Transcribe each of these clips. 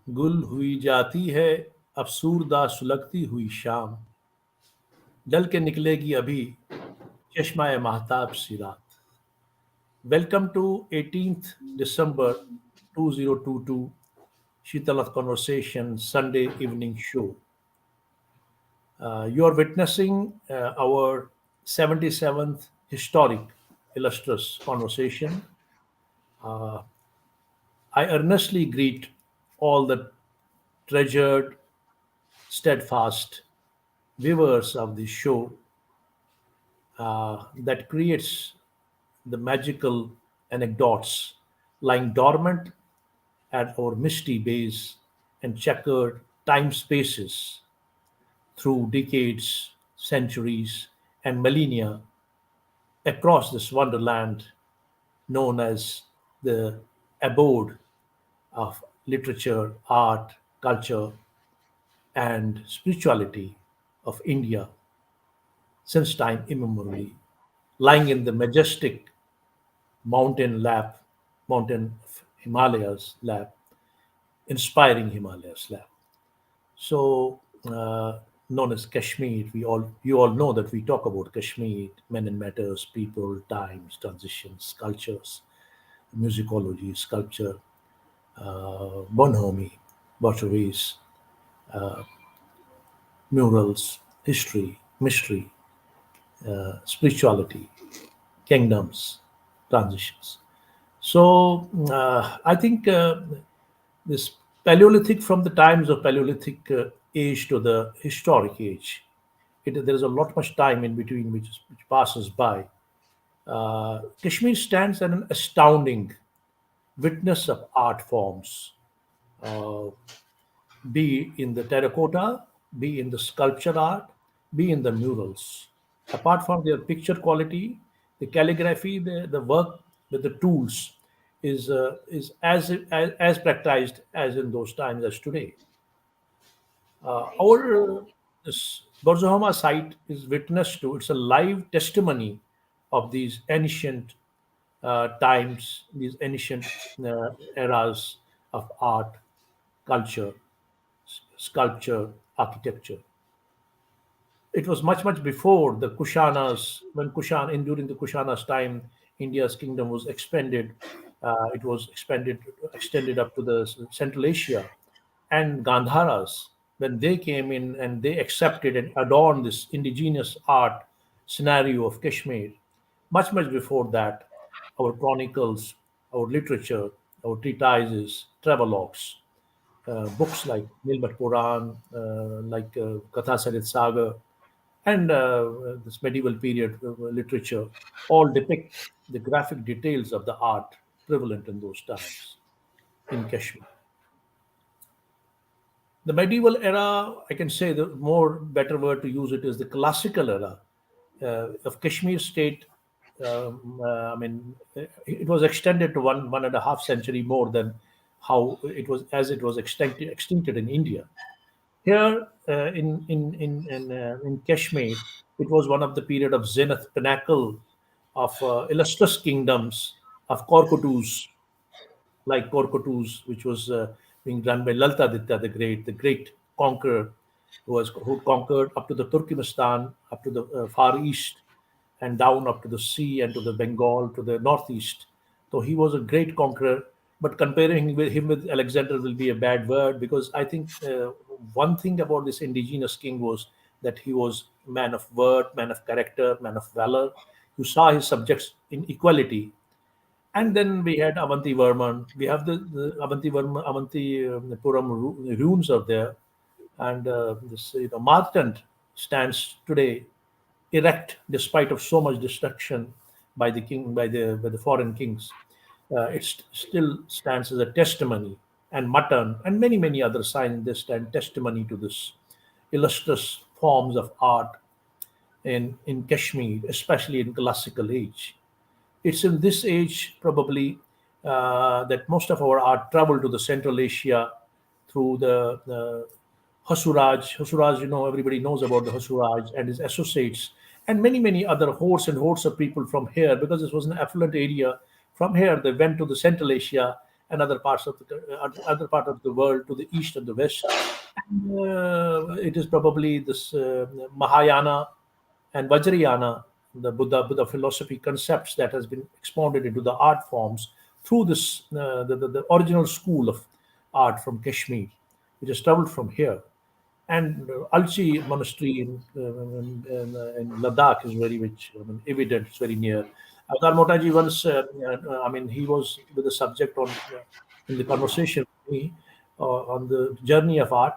गुल हुई जाती है अफसूरदा सुलगती हुई शाम, ढल के निकलेगी अभी चश्मा महताब सी रात. Welcome to 18th December 2022 Shitalath Conversation Sunday evening show. You are witnessing our 77th historic illustrious conversation. Uh, I earnestly greet all the treasured, steadfast viewers of this show that creates the magical anecdotes lying dormant at our misty base and checkered time spaces through decades, centuries, and millennia across this wonderland known as the abode of literature, art, culture, and spirituality of India since time immemorially, lying in the majestic mountain lap, mountain of Himalayas lap, inspiring Himalayas lap. So, known as Kashmir, you all know that we talk about Kashmir, men and matters, people, times, transitions, cultures, musicology, sculpture, bonhomie, waterways, murals, history, mystery, spirituality, kingdoms, transitions. So I think this Paleolithic, from the times of Paleolithic age to the historic age, there is a lot much time in between which passes by. Kashmir stands as an astounding witness of art forms, uh, be in the terracotta, be in the sculpture art, be in the murals. Apart from their picture quality, the calligraphy, the work with the tools is as practiced as in those times as today. Our this Borzahoma site is witness to. It's a live testimony of these ancient times, these ancient eras of art, culture, sculpture, architecture. It was much before the Kushanas. When during the Kushana's time, India's kingdom was expanded. It was extended up to the Central Asia, and Gandharas, when they came in and they accepted and adorned this indigenous art scenario of Kashmir. Much before that, our chronicles, our literature, our treatises, travelogues, books like Nilbat Puran, like Katha Sarit Sagar, and this medieval period literature all depict the graphic details of the art prevalent in those times in Kashmir. The medieval era, I can say the more better word to use it is the classical era of Kashmir state. I mean, it was extended to one and a half century more than how it was extincted in India. Here in Kashmir, it was one of the period of zenith pinnacle of illustrious kingdoms of Korkotus, like Korkotus, which was being run by Lalta the great conqueror, who conquered up to the Turkmenistan, up to the far east, and down up to the sea and to the Bengal to the northeast. So he was a great conqueror. But comparing him with Alexander will be a bad word, because I think one thing about this indigenous king was that he was man of word, man of character, man of valor, who saw his subjects in equality. And then we had Avanti Varman. We have the Avanti Varma, Avanti Puram runes are there, and this Martand stands today erect despite of so much destruction by the king by the foreign kings. Still stands as a testimony, and Mutton and many other signs they stand testimony to this illustrious forms of art in Kashmir, especially in classical age. It's in this age probably that most of our art traveled to the Central Asia through the Hasuraj. Hasuraj, everybody knows about the Hasuraj and his associates, and many other hordes and hordes of people from here, because this was an affluent area. From here, they went to the Central Asia, and other part of the world to the east and the west. It is probably this Mahayana and Vajrayana, the Buddha philosophy concepts that has been expounded into the art forms through this the original school of art from Kashmir, which has traveled from here. And Alchi monastery in Ladakh is very much, evident. It's very near. Avtar Motaji once, he was with the subject in the conversation with me on the journey of art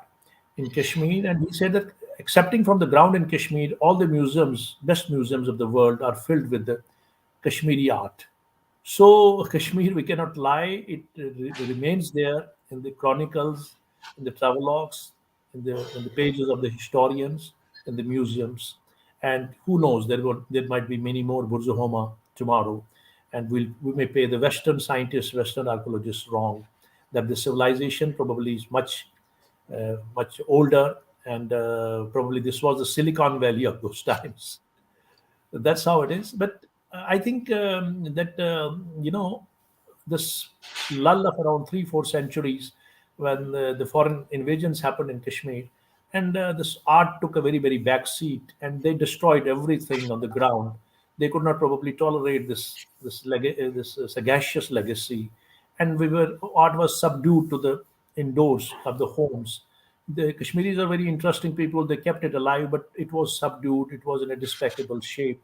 in Kashmir, and he said that accepting from the ground in Kashmir, all the museums, best museums of the world, are filled with the Kashmiri art. So Kashmir, we cannot lie. It remains there in the chronicles, in the travelogues, in the pages of the historians, in the museums, and who knows? There might be many more Burzahoma tomorrow, and we may pay the Western scientists, Western archaeologists wrong that the civilization probably is much older, and probably this was the Silicon Valley of those times. That's how it is. But I think that this lull of around 3 4 centuries, when the foreign invasions happened in Kashmir, and this art took a very very back seat, and they destroyed everything on the ground. They could not probably tolerate this sagacious legacy, and we were art was subdued to the indoors of the homes. The Kashmiris are very interesting people. They kept it alive, but it was subdued. It was in a despicable shape.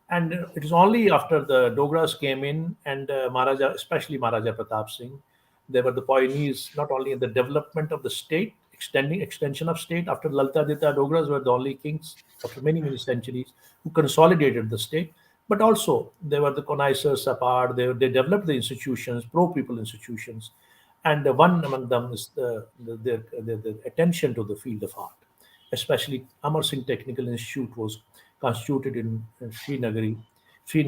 And it is only after the Dogras came in, and Maharaja, especially Maharaja Pratap Singh, they were the pioneers not only in the development of the state, extension of state. After Lalta Dita, Dogras were the only kings after many many centuries who consolidated the state. But also they were the connoisseurs of art. They developed the institutions, pro people institutions, and one among them is their attention to the field of art. Especially Amar Singh Technical Institute was constituted in Srinagar in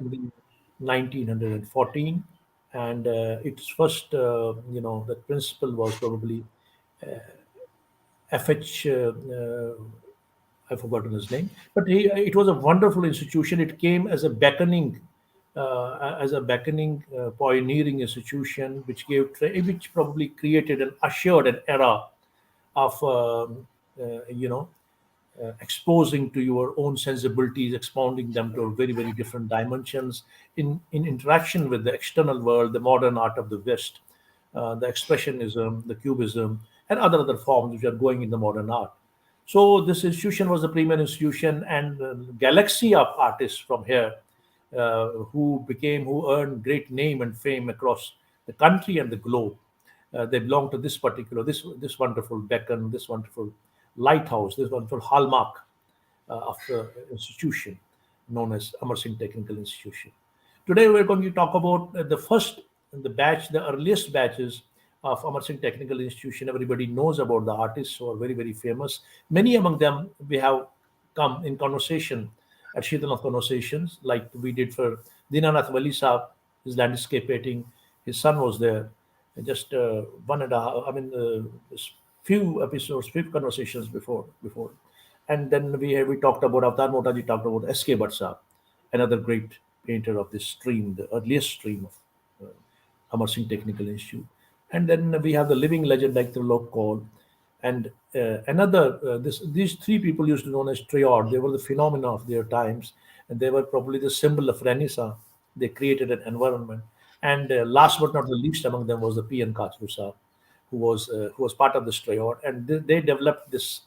the 1914, and its first, the principal was probably FH. I've forgotten his name, but it was a wonderful institution. It came as a beckoning, pioneering institution, which probably created and ushered an era of exposing to your own sensibilities, expounding them to very, very different dimensions in interaction with the external world, the modern art of the West, the expressionism, the cubism, and other forms which are going in the modern art. So this institution was the premier institution, and galaxy of artists from here who earned great name and fame across the country and the globe. They belong to this wonderful beacon, this wonderful lighthouse, this wonderful hallmark of the institution known as Amar Singh Technical Institution. Today we're going to talk about the earliest batches of Amar Singh Technical Institution. Everybody knows about the artists who are very, very famous. Many among them we have come in conversation at Shitanath Conversations, like we did for Dinanath Wali Saab, his landscape painting. His son was there. And just one and a half, just few episodes, few conversations before. And then we talked about Avtar Motaji talked about S.K. Bhatt Saab, another great painter of this stream, the earliest stream of Amar Singh Technical Institute. And then we have the living legend like Trilok Kaul. And these three people used to be known as triod. They were the phenomena of their times, and they were probably the symbol of Renaissance. They created an environment. And last but not the least among them was the P.N. Kachru Saab, who was part of this triod, and they developed this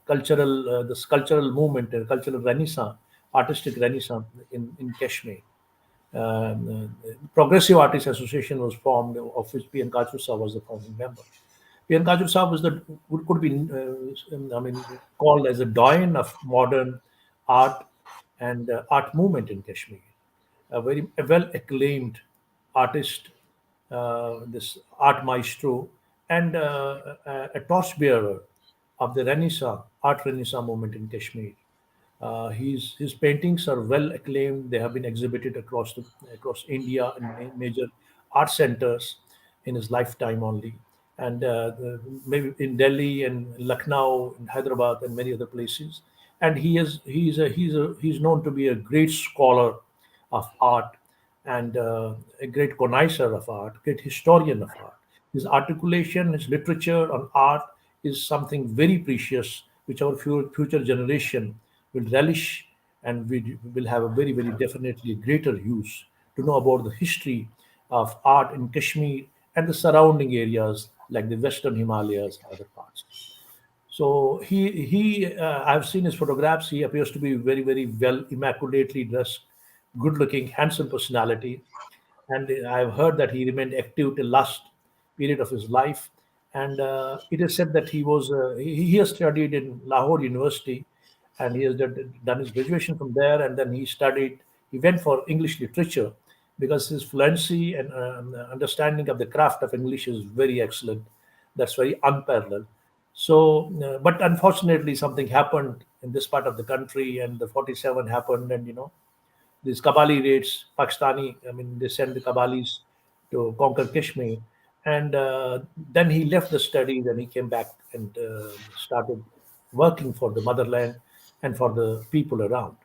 cultural movement, cultural renaissance, artistic renaissance in Kashmir. Progressive Artists Association was formed, of which P.N. Kachursa was the founding member. P.N. Kachursa could be called as a doyen of modern art and art movement in Kashmir. A very well acclaimed artist, this art maestro, and a torchbearer of the art Renaissance movement in Kashmir. His paintings are well acclaimed. They have been exhibited across India in major art centers in his lifetime only, and maybe in Delhi and Lucknow, in Hyderabad, and many other places. And he's known to be a great scholar of art, and a great connoisseur of art, great historian of art. His articulation, his literature on art is something very precious, which our future generation will relish, and we will have a very, very definitely greater use to know about the history of art in Kashmir and the surrounding areas like the Western Himalayas and other parts. So I've seen his photographs. He appears to be very, very well, immaculately dressed, good-looking, handsome personality, and I've heard that he remained active till last period of his life. And it is said that he has studied in Lahore University, and he has done his graduation from there, and then he went for English literature because his fluency and understanding of the craft of English is very excellent. That's very unparalleled. So, but unfortunately, something happened in this part of the country, and the 47 happened, and these Kabali raids, Pakistani, I mean, they sent the Kabalis to conquer Kashmir. And then he left the studies and he came back and started working for the motherland and for the people around.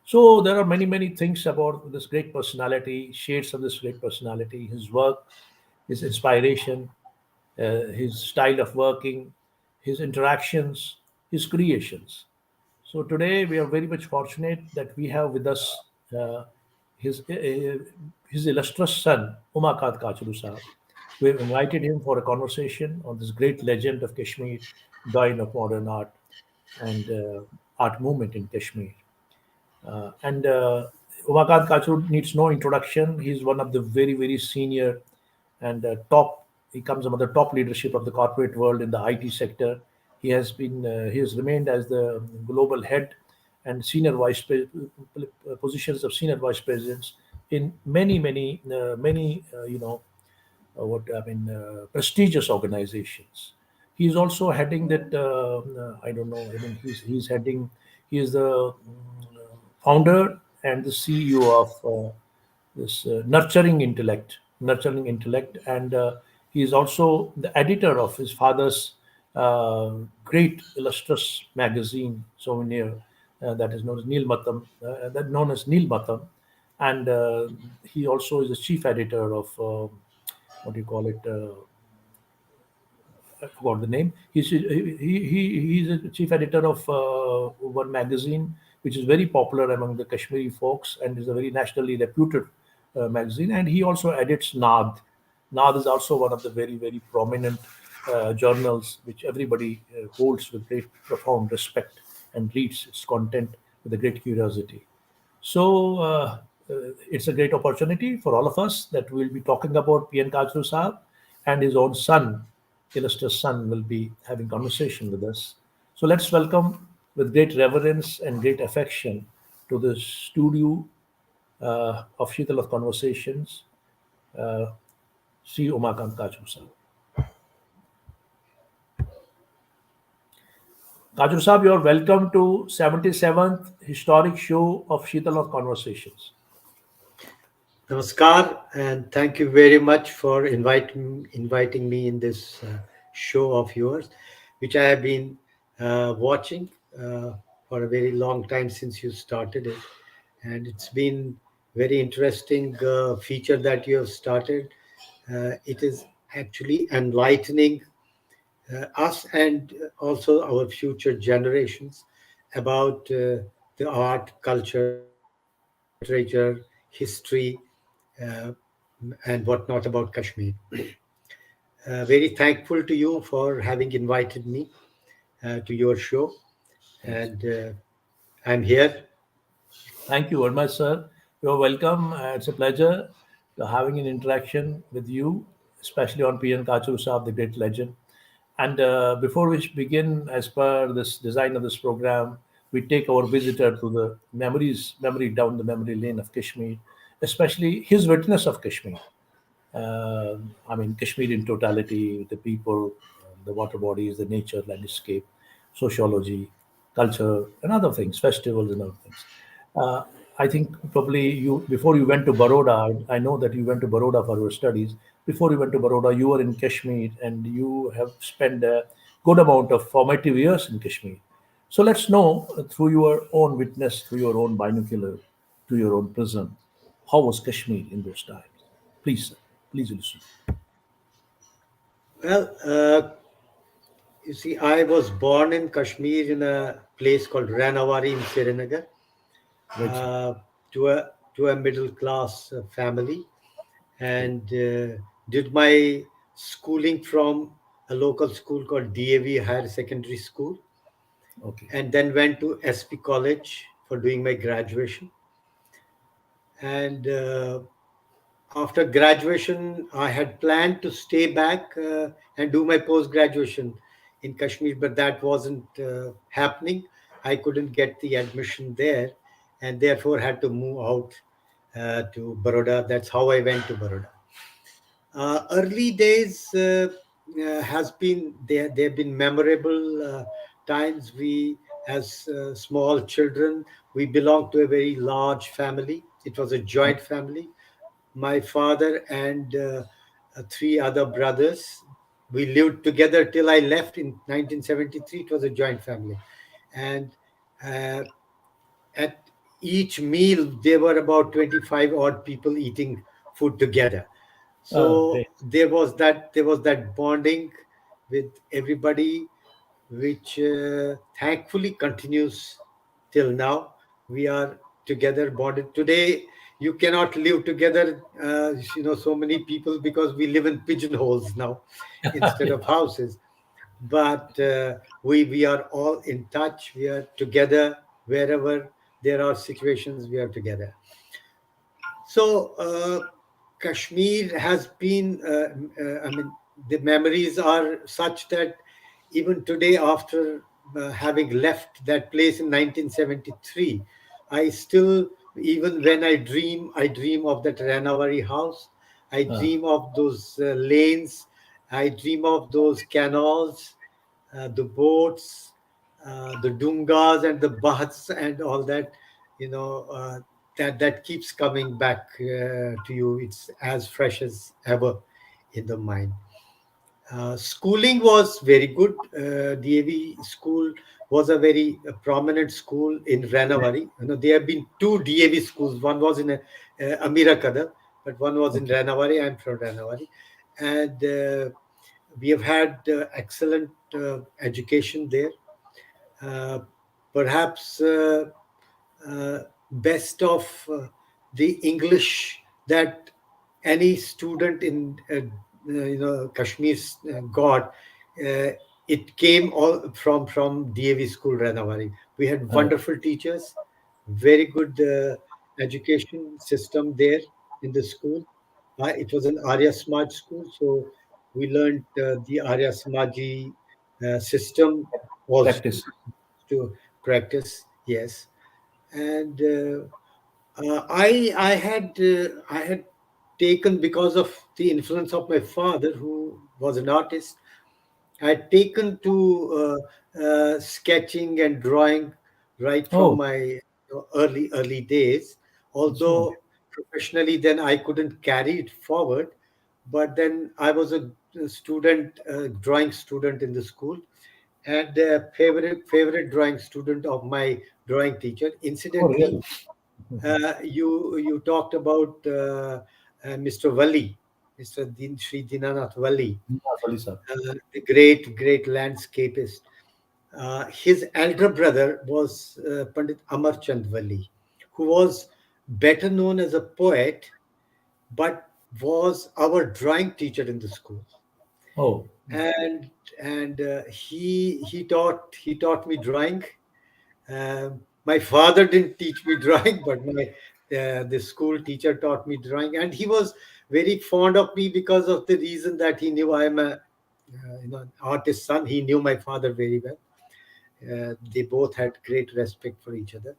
So there are many, many things about this great personality, shades of this great personality, his work, his inspiration, his style of working, his interactions, his creations. So today we are very much fortunate that we have with us uh, his uh, his illustrious son Umakant Kachru Sahab. We have invited him for a conversation on this great legend of Kashmir, Doyen of modern art and art movement in Kashmir. And Umakant Kachru needs no introduction. He's one of the very, very senior and top. He comes among the top leadership of the corporate world in the IT sector. He has remained as the global head and positions of senior vice presidents in prestigious organizations. He's also heading that. I don't know. I mean, he's heading. He is the founder and the CEO of this Nurturing Intellect, and he is also the editor of his father's uh, great illustrious magazine, Souvenir, that is known as Neil Matam, and he also is the chief editor of what do you call it? I forgot the name. He's a chief editor of one magazine, which is very popular among the Kashmiri folks and is a very nationally reputed magazine. And he also edits Naad. Naad is also one of the very, very prominent journals which everybody holds with great profound respect and reads its content with a great curiosity. So it's a great opportunity for all of us that we'll be talking about P.N. Kachru Saab, and his own son, illustrious son, will be having conversation with us. So let's welcome with great reverence and great affection to the studio of Sheetal of Conversations, uh, Sri Umakant Kachru Saab. Kachru Saab, you are welcome to 77th historic show of Sheetal of Conversations. Namaskar, and thank you very much for inviting me in this show of yours, which I have been watching for a very long time since you started it, and it's been very interesting feature that you have started. It is actually enlightening us and also our future generations about the art, culture, literature, history, uh, and whatnot about Kashmir. Very thankful to you for having invited me to your show, Thanks. and I'm here. Thank you very much, sir. You're welcome. It's a pleasure to having an interaction with you, especially on P.N. Kachru Saab, the great legend. And before we begin, as per this design of this program, we take our visitor to the memory down the memory lane of Kashmir, especially his witness of Kashmir. I mean, Kashmir in totality, the people, the water bodies, the nature, landscape, sociology, culture, and other things, festivals and other things. Uh, I think probably before you went to Baroda, I know that you went to Baroda for your studies. Before you went to Baroda, you were in Kashmir and you have spent a good amount of formative years in Kashmir. So let's know through your own witness, through your own binocular, through your own prism, How was Kashmir in those times? Please, sir, please illustrate. Well, you see, I was born in Kashmir in a place called Ranawari in Srinagar, Right, sir. uh, to a middle class family, Okay, and did my schooling from a local school called DAV Higher Secondary School, okay. and then went to SP College for doing my graduation. And after graduation, I had planned to stay back and do my post graduation in Kashmir, but that wasn't happening. I couldn't get the admission there, and therefore had to move out to Baroda. That's how I went to Baroda. Early days has been there. There have been memorable times. We, as small children, we belonged to a very large family. It was a joint family. My father and three other brothers. We lived together till I left in 1973. It was a joint family, and uh, at each meal there were about 25 odd people eating food together. So Great. there was that bonding with everybody, which thankfully continues till now. We are together, bonded. Today, you cannot live together, so many people, because we live in pigeonholes now instead of houses. But we are all in touch. We are together wherever there are situations. We are together. So Kashmir has been, I mean, the memories are such that even today, after having left that place in 1973, I still, even when I dream of that Ranawari house. I Uh, dream of those lanes. I dream of those canals, the boats, the dungas and the baths and all that. You know, that keeps coming back to you. It's as fresh as ever in the mind. Schooling was very good. DAV school was a very prominent school in Ranawari. There have been two DAV schools. One was in Amira Kadar, but one was in okay. Ranawari. I'm from Ranawari, and we have had excellent education there. Uh, Perhaps best of the English that any student in Kashmir got. Uh, it came all from DAV School Ranawari. We had Uh, wonderful teachers, very good education system there in the school. It was an Arya Samaj school, so we learned the Arya Samaji system also Practice. to practice. Yes, and I had taken, because of the influence of my father, who was an artist. I had taken to sketching and drawing right from Oh, my early days. excellent. Although professionally, then I couldn't carry it forward. But then I was a student, drawing student in the school, and the favorite drawing student of my drawing teacher. Oh, Incidentally, really? you talked about Mr. Valli, Mr. Sri Dinanath Valli, Yeah, Wali sir. the great landscapist. His elder brother was Pandit Amarchand Valli, who was better known as a poet, but was our drawing teacher in the school. Oh, And he taught me drawing. My father didn't teach me drawing, but the school teacher taught me drawing, and he was very fond of me because of the reason that he knew I am a an artist son. He knew my father very well. They both had great respect for each other.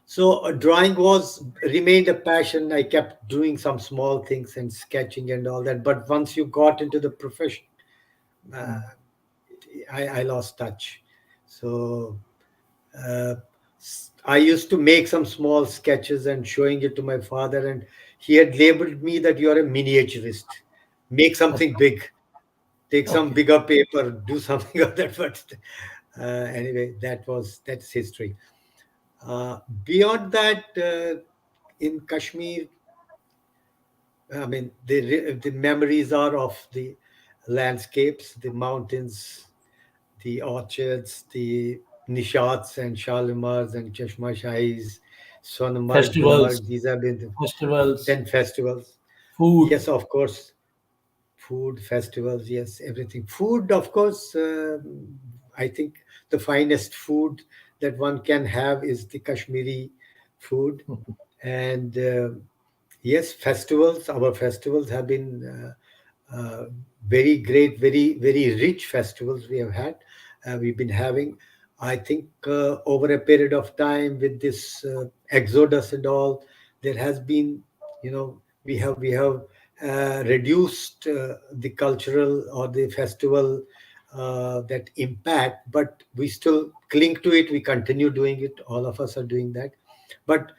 So drawing was remained a passion. I kept doing some small things and sketching and all that. But once you got into the profession, uh, I lost touch. So uh, I used to make some small sketches and showing it to my father, and he had labeled me that you are a miniaturist. Make something big. Take some okay. bigger paper. Do something of that. But anyway, that's history. Beyond that, in Kashmir, I mean, the memories are of the landscapes, the mountains, the orchards, the Nishats and Shalimars and Chashma Shahis, Sonmarg, Festivals, Gulmarg. These have been the festivals, 10 festivals. food. Yes, of course, food, festivals, yes, everything. Food, of course, I think the finest food that one can have is the Kashmiri food. And yes, festivals, our festivals have been very great, very, very rich festivals we have had. We've been having, I think, over a period of time with this exodus and all, there has been, we have reduced the cultural or the festival that impact, but we still cling to it. We continue doing it. All of us are doing that. But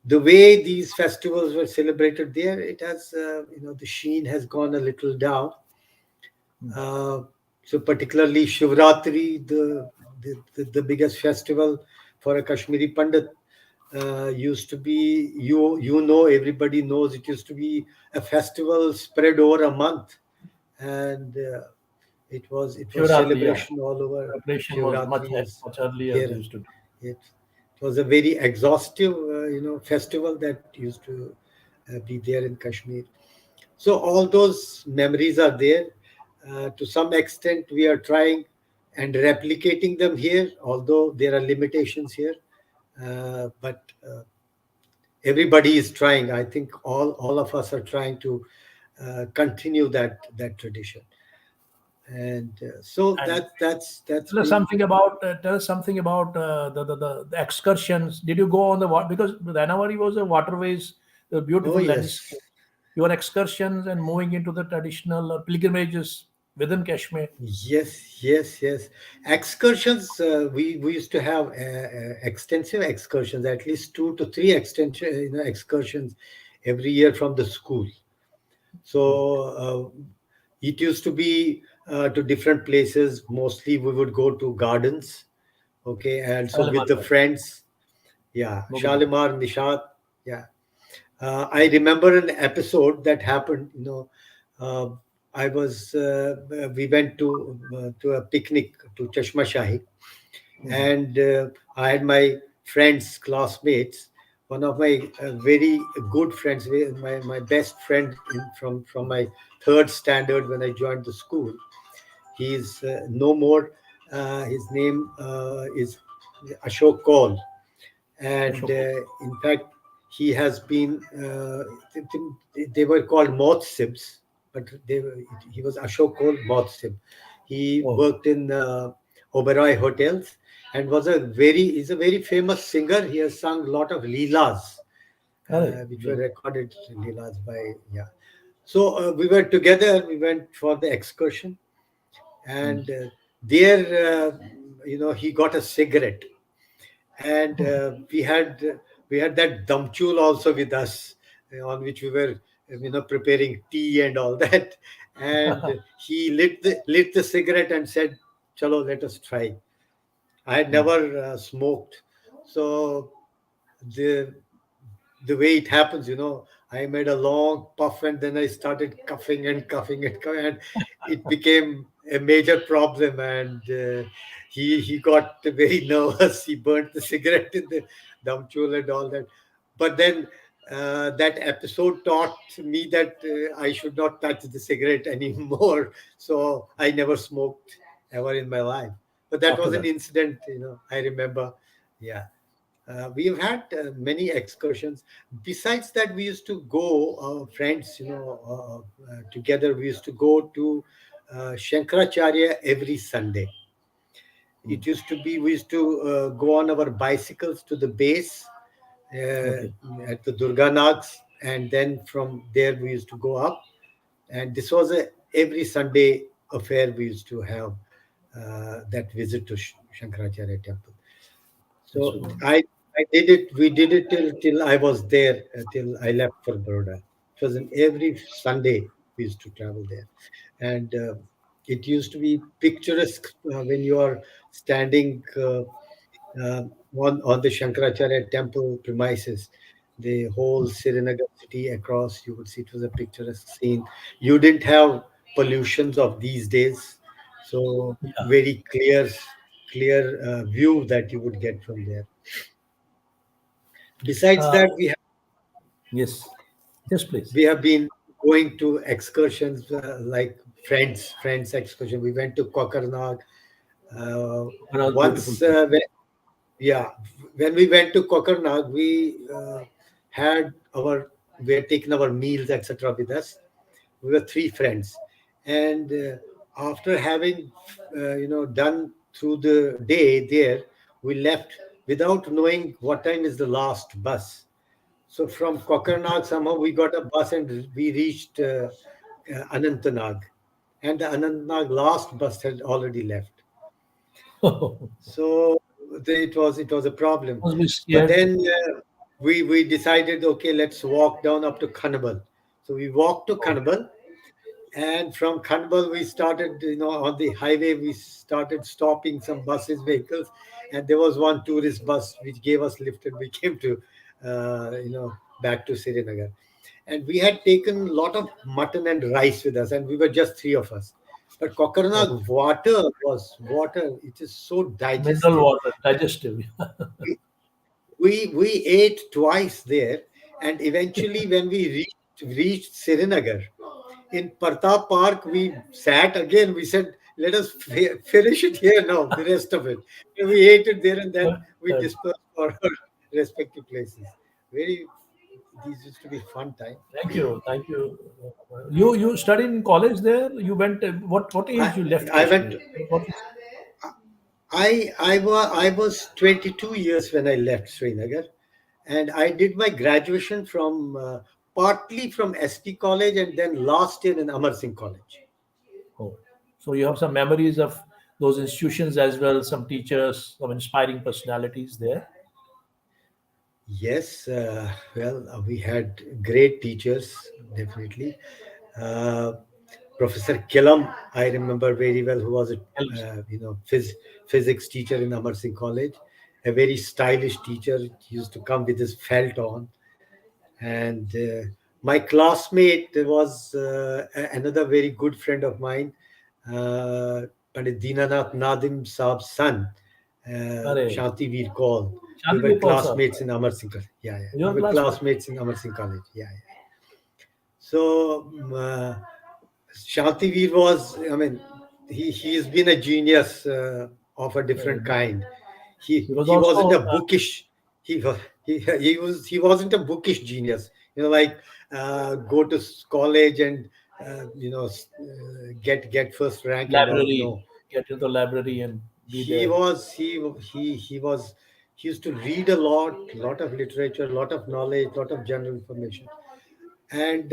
the way these festivals were celebrated there, it has, the sheen has gone a little down. Uh, so particularly Shivratri, the biggest festival for a Kashmiri Pandit, used to be, everybody knows, it used to be a festival spread over a month, and it was Shivratri, yeah. celebration all over. Preparation was Shivratri is much earlier they there. used to do. It, it was a very exhaustive, festival that used to be there in Kashmir. So all those memories are there. To some extent, we are trying and replicating them here, although there are limitations here. But everybody is trying. I think all of us are trying to continue that tradition, and so And that's tell us been. something about the excursions. Did you go on the water? Because Ranawari was a waterways, the Oh beautiful yes. landscape. Your excursions and moving into the traditional pilgrimages within Kashmir. Yes, yes, yes. Excursions. We used to have extensive excursions, at least 2 to 3 extension excursions every year from the school. So it used to be to different places. Mostly, we would go to gardens. Okay, and so with Shalimar the Bagh, friends, yeah, Mughal Garden. Shalimar, Nishat, yeah. I remember an episode that happened. Uh, we went to a picnic to Chashma Shahi, and I had my friends, classmates. One of my very good friends, my best friend from my third standard when I joined the school. He's no more. His name is Ashok Kaul, and Ashok. in fact he has been they were called mothsibs, but he was Ashok Kaul mothsib. He Oh, worked in Oberoi hotels and is a very famous singer. He has sung a lot of leelas, correct. which were recorded leelas by, yeah. So we were together, we went for the excursion, and there he got a cigarette, and we had that damchul also with us, on which we were preparing tea and all that, and he lit the cigarette and said, "Chalo, let us try." I had never smoked, so the the way it happens, I made a long puff and then I started coughing and coughing and coughing, and it became a major problem. And he got very nervous. He burnt the cigarette in the damchul and all that. But then that episode taught me that I should not touch the cigarette anymore. So I never smoked ever in my life. But that After was an that, incident, I remember. Yeah. We've had many excursions. Besides that, we used to go, friends, together. We used to go to Shankaracharya every Sunday. It used to be, we used to go on our bicycles to the base okay. at the Durga Nags, and then from there we used to go up. And this was a every Sunday affair. We used to have that visit to Shankaracharya temple. That's So so good. I did it. We did it till I was there, till I left for Baroda. It was an every Sunday we used to travel there, and it used to be picturesque when you are standing uh, on the Shankaracharya temple premises. the whole Srinagar city across. You would see it was a picturesque scene. You didn't have pollutions of these days, so Yeah. very clear view that you would get from there. Besides Uh, that, yes. Yes, please. we have been going to excursions like friends excursion. We went to Kokarnag. Uh, Another beautiful once, place. yeah, when we went to Kokarnag, had our we had taken our meals, etc., with us. We were three friends, and after having done through the day there, we left without knowing what time is the last bus. So from Kokarnag, somehow we got a bus and we reached Anantnag, and the Anantnag last bus had already left. So it was a problem. Must be But scared. then we decided, okay, let's walk down up to Khanbal. So we walked to Oh, Khanbal, and from Khanbal we started, on the highway we started stopping some buses, vehicles, and there was one tourist bus which gave us lift, and we came to, back to Srinagar. And we had taken a lot of mutton and rice with us, and we were just three of us. But oh. Kokarnag water was water. It is so Mineral digestive. water, digestive. We ate twice there, and eventually when we reached Srinagar, in Partap Park, we sat again. We said, "Let us finish it here now." The rest of it, and we ate it there, and then we Good. dispersed for our respective places. Very, these used to be fun time. Thank you. Thank you. You studied in college there? You went, what I age you left I went. Kashmir? What is, I was 22 years when I left Srinagar, and I did my graduation from partly from SP College, and then last year in Amar Singh College. oh. So you have some memories of those institutions as well, some teachers, some inspiring personalities there. Yes, well, we had great teachers, definitely. Uh, Professor Kilam, I remember very well, who was a Helps. physics teacher in Amar Singh College, a very stylish teacher. He used to come with his felt on. And my classmate was another very good friend of mine, uh, Pandit Dinanath Nadim Saab's son, Arey, Shanti Veer Kaul. We Shadi were Gopal sir, classmates in Amar Singh. Yeah, yeah. We your were classmate. classmates in Amar Singh College. Yeah, yeah. So Shanti was, I mean, he's been a genius of a different Uh, kind. He he was he wasn't also a bookish. He wasn't a bookish genius. Like go to college and get first rank and all. library, No, get into the library and be he there. was he was he used to read a lot of literature, lot of knowledge, lot of general information. And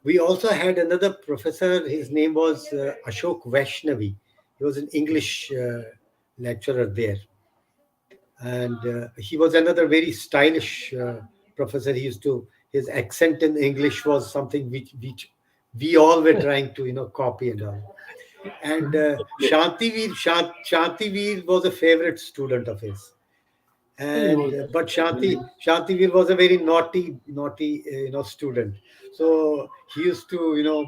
we also had another professor. His name was Ashok Vaishnavi. He was an English lecturer there, and he was another very stylish professor. His accent in English was something which we all were trying to copy and all. And Shantivir was a favorite student of his. He And was but really Shantivir was a very naughty student. So he used to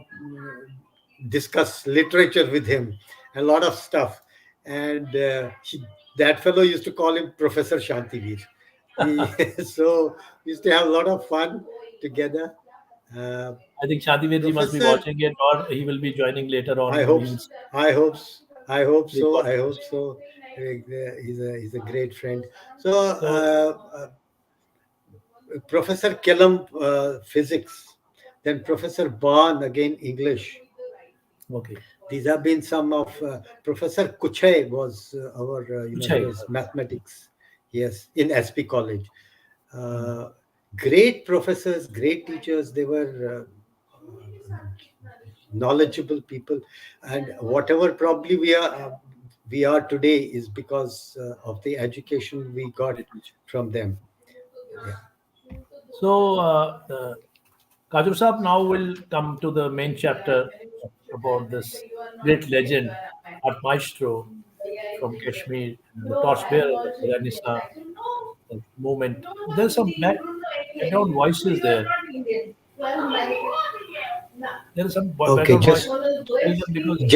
discuss literature with him, a lot of stuff. And that fellow used to call him Professor Shantivir. He so we used to have a lot of fun together. uh, I think Shadivirji must be Professor, watching it, or he will be joining later I on. hope, We will I hope, I hope so. I recording hope this. so. He's a great friend. So So, Professor Kellam, physics, then Professor Ban, again English. okay. These have been some of Professor Kuchai was our he Uchai. was mathematics. Yes, in SP College. Hmm. Uh, Great professors, great teachers. They were knowledgeable people, and whatever probably we are today is because of the education we got Great teacher. from them. Yeah. So, Kajur Saab now will come to the main chapter about this great legend, art maestro from Kashmir, and the torchbearer of the Renaissance movement. There's some back. background voices there. There is some Okay, background voice. Tell them because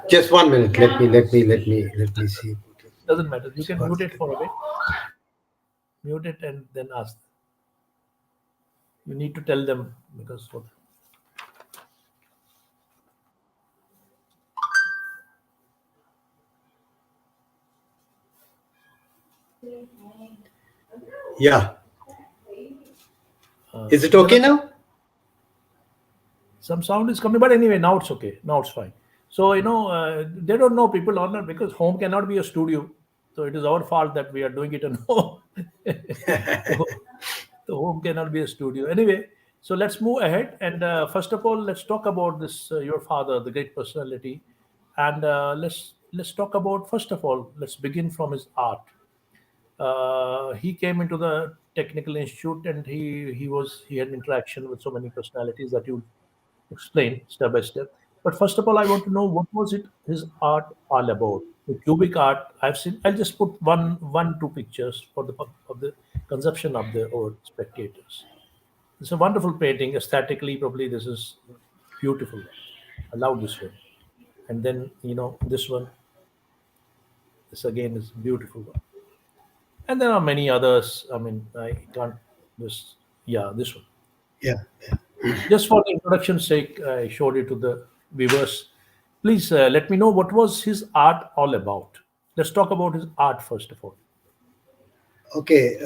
just 1 minute. Let me see. doesn't matter. You Just can one mute it second. for a bit. Mute it and then ask. You need to tell them because for Yeah, is it there okay are now? some sound is coming, but anyway, now it's okay. Now it's fine. So they don't know people honor because home cannot be a studio. So it is our fault that we are doing it at home. So the home cannot be a studio. Anyway, so let's move ahead. And first of all, let's talk about this your father, the great personality, and let's talk about first of all. Let's begin from his art. He came into the technical institute and he had interaction with so many personalities that you explain step by step. But first of all, I want to know what was it his art all about? The cubic art I've seen. I'll just put two pictures for the of the consumption of the our spectators. It's a wonderful painting. Aesthetically, probably this is beautiful. I love this one. And then this one. This again is beautiful one. And there are many others. I mean, I can't just yeah this one. Yeah. Just for the introduction's sake, I showed it to the viewers. Please let me know what was his art all about. Let's talk about his art first of all. Okay.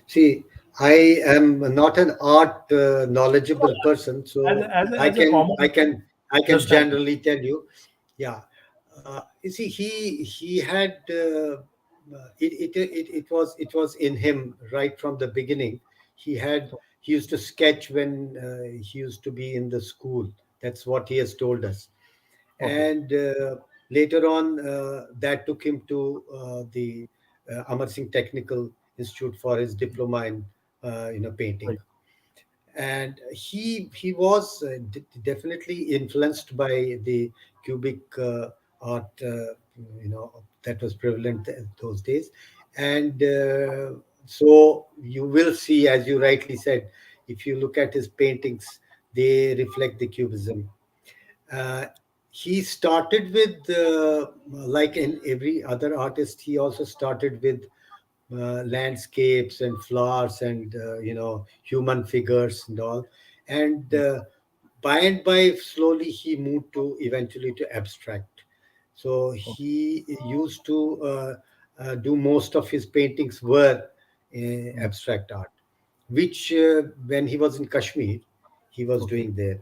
See, I am not an art knowledgeable person, so I As a can I common can I can understanding. generally tell you. Yeah. You see, he had it was in him right from the beginning. He had he used to sketch when he used to be in the school. That's what he has told us. Okay, And later on, that took him to the Amar Singh Technical Institute for his diploma in painting. right. And he was definitely influenced by the cubic art, that was prevalent those days. And so you will see, as you rightly said, if you look at his paintings, they reflect the cubism. uh, he started with, like in every other artist, he also started with landscapes and flowers and human figures and all. And by and by, slowly he moved to eventually to abstract. So Okay, he used to do most of his paintings were abstract art, which when he was in Kashmir, he was okay. doing there.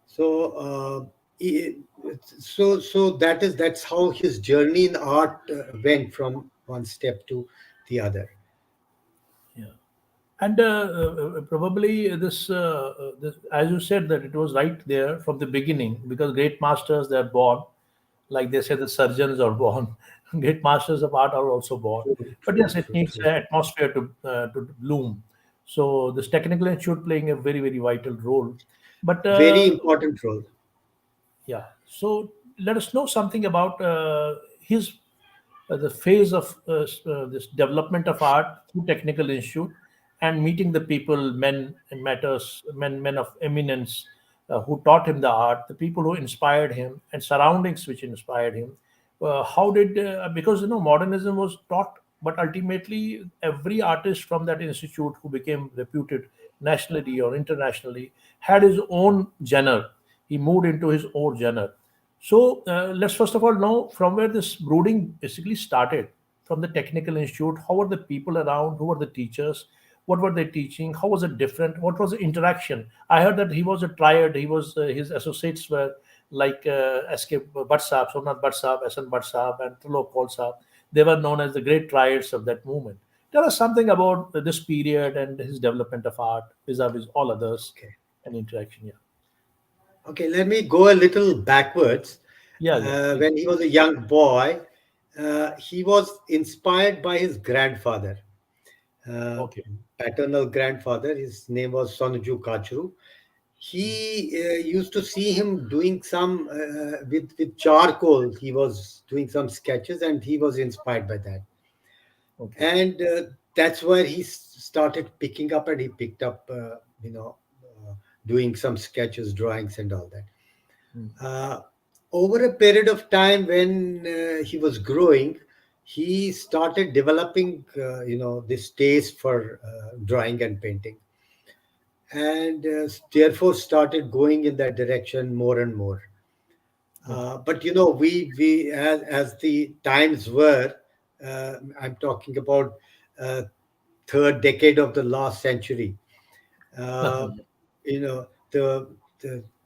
So he- so that's how his journey in art went from one step to the other. Yeah. And probably this, as you said, that it was right there from the beginning because great masters they are born, like they say the surgeons are born. Great masters of art are also born. True, But true, yes, it true, needs true. an atmosphere to bloom. So this technical institute playing a very very vital role. But Very important role. yeah, so let us know something about his the phase of this development of art through technical institute and meeting the people, men and matters, men of eminence who taught him the art, the people who inspired him, and surroundings which inspired him. How did because modernism was taught, but ultimately every artist from that institute who became reputed nationally or internationally had his own genre. He moved into his own genre. So let's first of all know from where this brooding basically started. From the technical institute, how were the people around? Who were the teachers? What were they teaching? How was it different? What was the interaction? I heard that he was a triad. He was his associates were like S.K. Bhatt Sahab, Somnath Bhatt Sahab, S.N. Bhatt Sahab, and Trilok Kaul Sahab. They were known as the great triads of that movement. Tell us something about this period and his development of art vis-a-vis all others Okay. and interaction. Yeah, Okay, let me go a little backwards. yeah, yeah. Please. When he was a young boy, he was inspired by his grandfather, uh, Okay, paternal grandfather. His name was Sonuju Kachru. He used to see him doing some with charcoal. He was doing some sketches, and he was inspired by that. okay. And that's where he started picking up, and he picked up, doing some sketches, drawings, and all that. Mm. Uh, Over a period of time, when he was growing, he started developing, this taste for drawing and painting, and therefore started going in that direction more and more. Okay. But we as the times were, I'm talking about uh, third decade of the last century. Uh,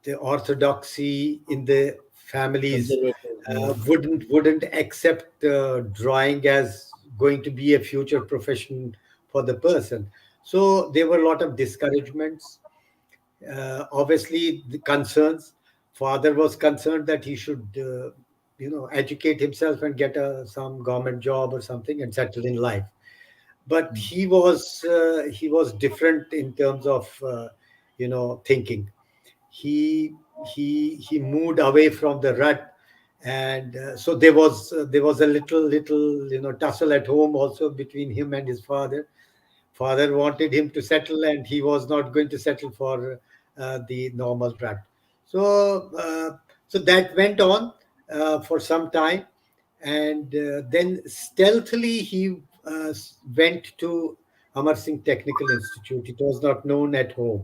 the orthodoxy in the families Conservative. wouldn't accept drawing as going to be a future profession for the person. So there were a lot of discouragements, obviously the concerns. Father was concerned that he should educate himself and get some government job or something and settle in life. But Mm. he was different in terms of thinking. He moved away from the rut, and so there was a little tussle at home also between him and his father. Father wanted him to settle, and he was not going to settle for the normal track. So that went on for some time, and then stealthily he went to Amar Singh Technical Institute. It was not known at home.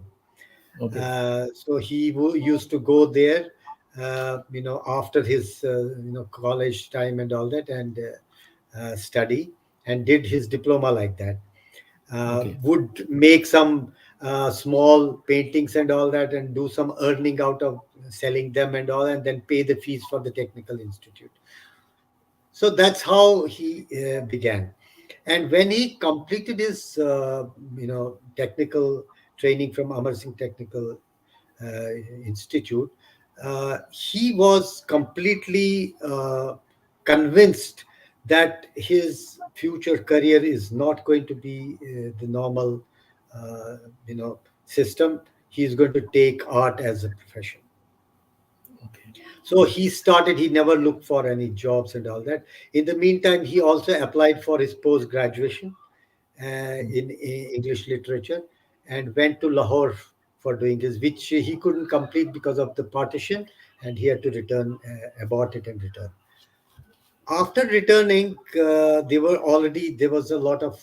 Okay. So he used to go there, after his college time and all that, and study, and did his diploma like that. Okay. Would make some small paintings and all that, and do some earning out of selling them and all, and then pay the fees for the technical institute. So that's how he began. And when he completed his technical training from Amar Singh Technical uh, Institute, he was completely convinced that his future career is not going to be the normal system. He is going to take art as a profession. Okay. So he never looked for any jobs and all that. In the meantime, he also applied for his post graduation Mm. in English literature, and went to Lahore for doing this, which he couldn't complete because of the partition, and he had to return, abort it and return. After returning, there was a lot of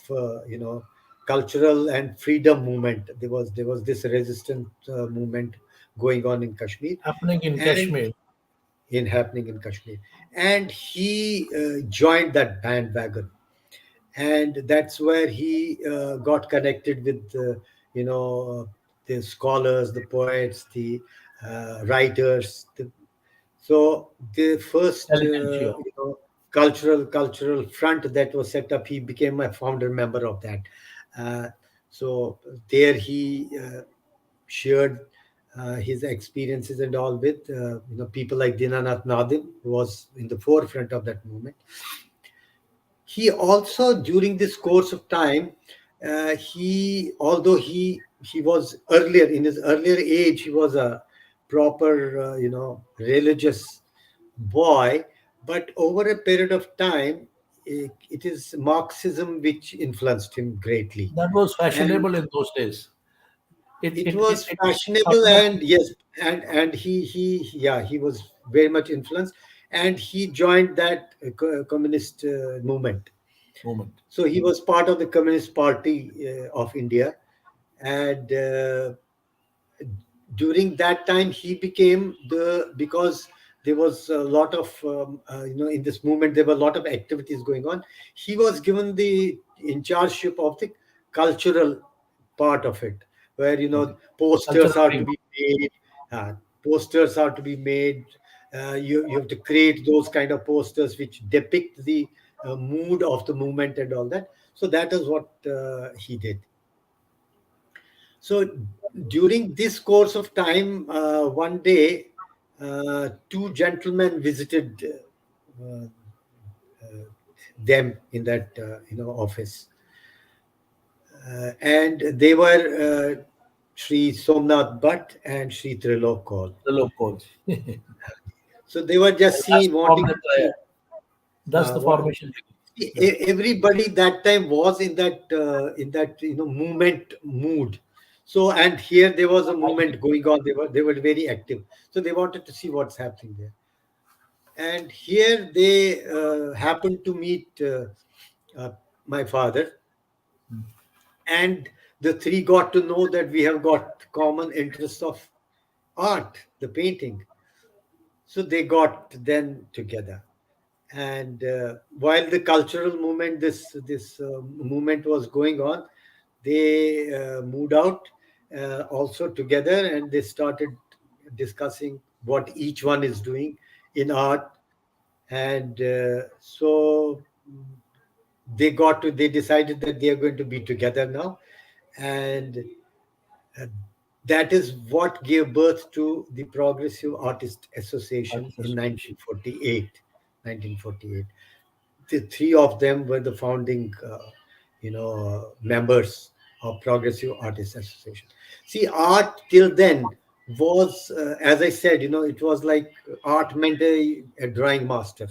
cultural and freedom movement. There was this resistance movement going on in Kashmir, Happening in and Kashmir. in happening in Kashmir, and he joined that bandwagon, and that's where he got connected with the scholars, the poets, the writers. So the first Intelligentsia. cultural front that was set up, he became a founder member of that. Uh, so there he shared his experiences and all with people like Dinanath Nadim, who was in the forefront of that movement. He also, during this course of time, he although he was earlier, in his earlier age, he was a proper religious boy, but over a period of time, it is Marxism which influenced him greatly. That was And fashionable in those days. it was It fashionable, supported. and yes, and he yeah, he was very much influenced, and he joined that communist movement. Movement. So he was part of the Communist Party of India, and during that time he became because there was a lot of in this movement there were a lot of activities going on. He was given the in chargeship of the cultural part of it, where Okay. posters Cultural are to wing. be made. uh, Posters are to be made. You have to create those kind of posters which depict the mood of the movement and all that. So that is what he did. So during this course of time, one day, two gentlemen visited uh, them in that office, and they were Sri Somnath Bhatt and Sri Trilok Kaul. The low codes. So they were just That's seeing, to form wanting the to see triad. That's the what formation. Yeah. Everybody that time was in that movement mood. So, and here there was a I agree. movement going on. They were very active, so they wanted to see what's happening there. And here they happened to meet uh, my father, and the three got to know that we have got common interests of art, the painting. So they got then together. And while the cultural movement, this movement was going on, they moved out also together, and they started discussing what each one is doing in art. And so they decided that they are going to be together now. And uh, that is what gave birth to the Progressive Artist Association Artist in association. 1948. 1948. The three of them were the founding members of Progressive Artists Association. See, art till then was, as I said, it was like art meant a drawing master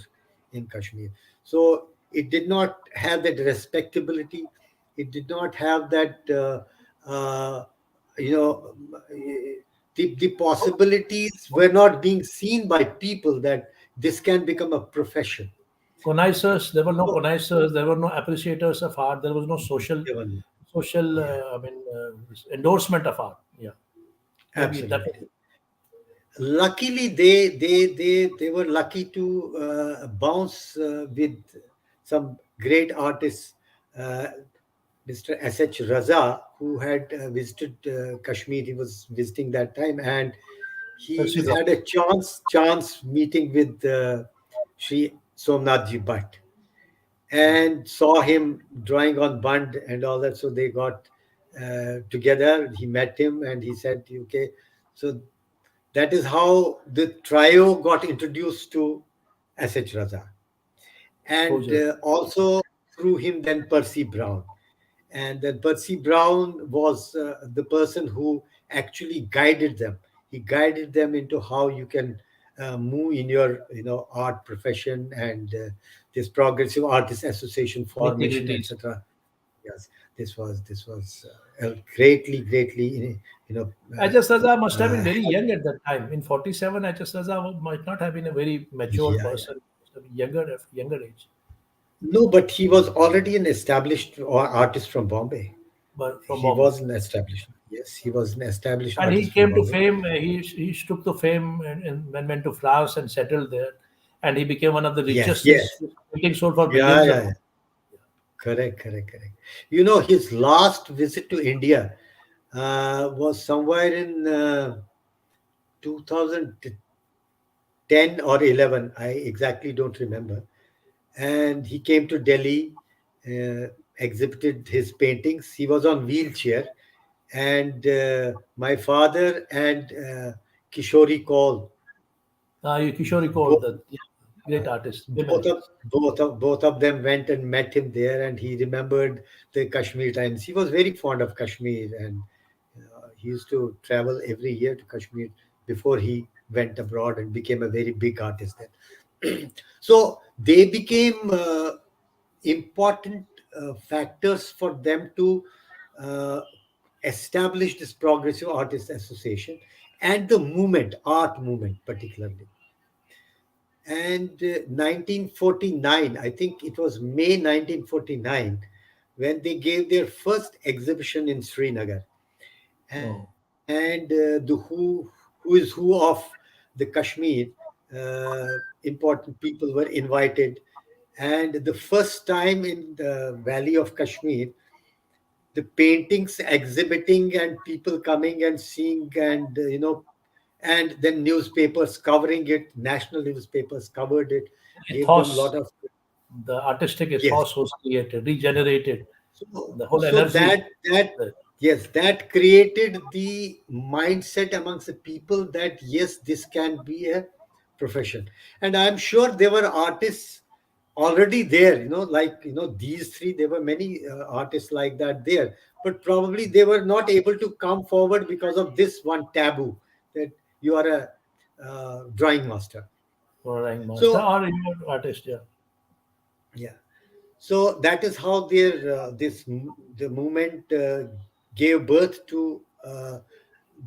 in Kashmir. So it did not have that respectability. It did not have that uh, you know the possibilities were not being seen by people that this can become a profession. Connoisseurs, there were no So connoisseurs, there were no appreciators of art, there was no social, they were, yeah, I mean, endorsement of art. Yeah, maybe that was absolutely. Luckily, they were lucky to bounce with some great artists. uh, Mr. S.H. Raza, who had visited Kashmir, he was visiting that time, and Percy he Brown. had a chance meeting with Sri Somnathji Bhatt, Yeah. and saw him drawing on bund and all that. So they got together. He met him, and he said, "Okay." So that is how the trio got introduced to S.H. Raza, and Exposure. also through him, then Percy Brown. And then Percy Brown was the person who actually guided them. He guided them into how you can move in your art profession, and this Progressive Artists Association formation, Nitty-gritties. etc. Yes, this was greatly Ajaz Raza must have been very helped. young at that time. In 47, Ajaz Raza might not have been a very mature Yeah, yeah. person. He must have been younger, younger age, No, but he was already an established artist from Bombay. but from He Bombay. was an established. Yes, he was an established And he artist from came to Bombay. fame. He took to fame and went to France and settled there. And he became one of the Yes, richest. His yes. painting sold for Yeah, billions of yeah, yeah. rupees. Correct. His last visit to India was somewhere in 2010 or 11. I exactly don't remember. And he came to Delhi, uh, exhibited his paintings. He was on wheelchair, and my father and Kishori Kaul, You Kishore Kaul, both the yeah, great artist, both women. of both of them went and met him there, and he remembered the Kashmir times. He was very fond of Kashmir, and he used to travel every year to Kashmir before he went abroad and became a very big artist then. So they became important factors for them to uh, establish this Progressive Artists Association and the movement, art movement particularly. And 1949, I think it was May 1949, when they gave their first exhibition in Srinagar. Oh, And the who is who of the Kashmir, important people were invited. And the first time in the Valley of Kashmir, the paintings exhibiting and people coming and seeing, and and then newspapers covering it, national newspapers covered it, gave them a ethos, lot of, the artistic yes. ethos was created, regenerated. So, The whole so energy. that The yes, that created the mindset amongst the people that yes, this can be a profession. And I'm sure there were artists already there, like these three. There were many artists like that there, but probably they were not able to come forward because of this one taboo, that you are a drawing master. drawing master So or even artist, yeah. yeah. So that is how the movement gave birth to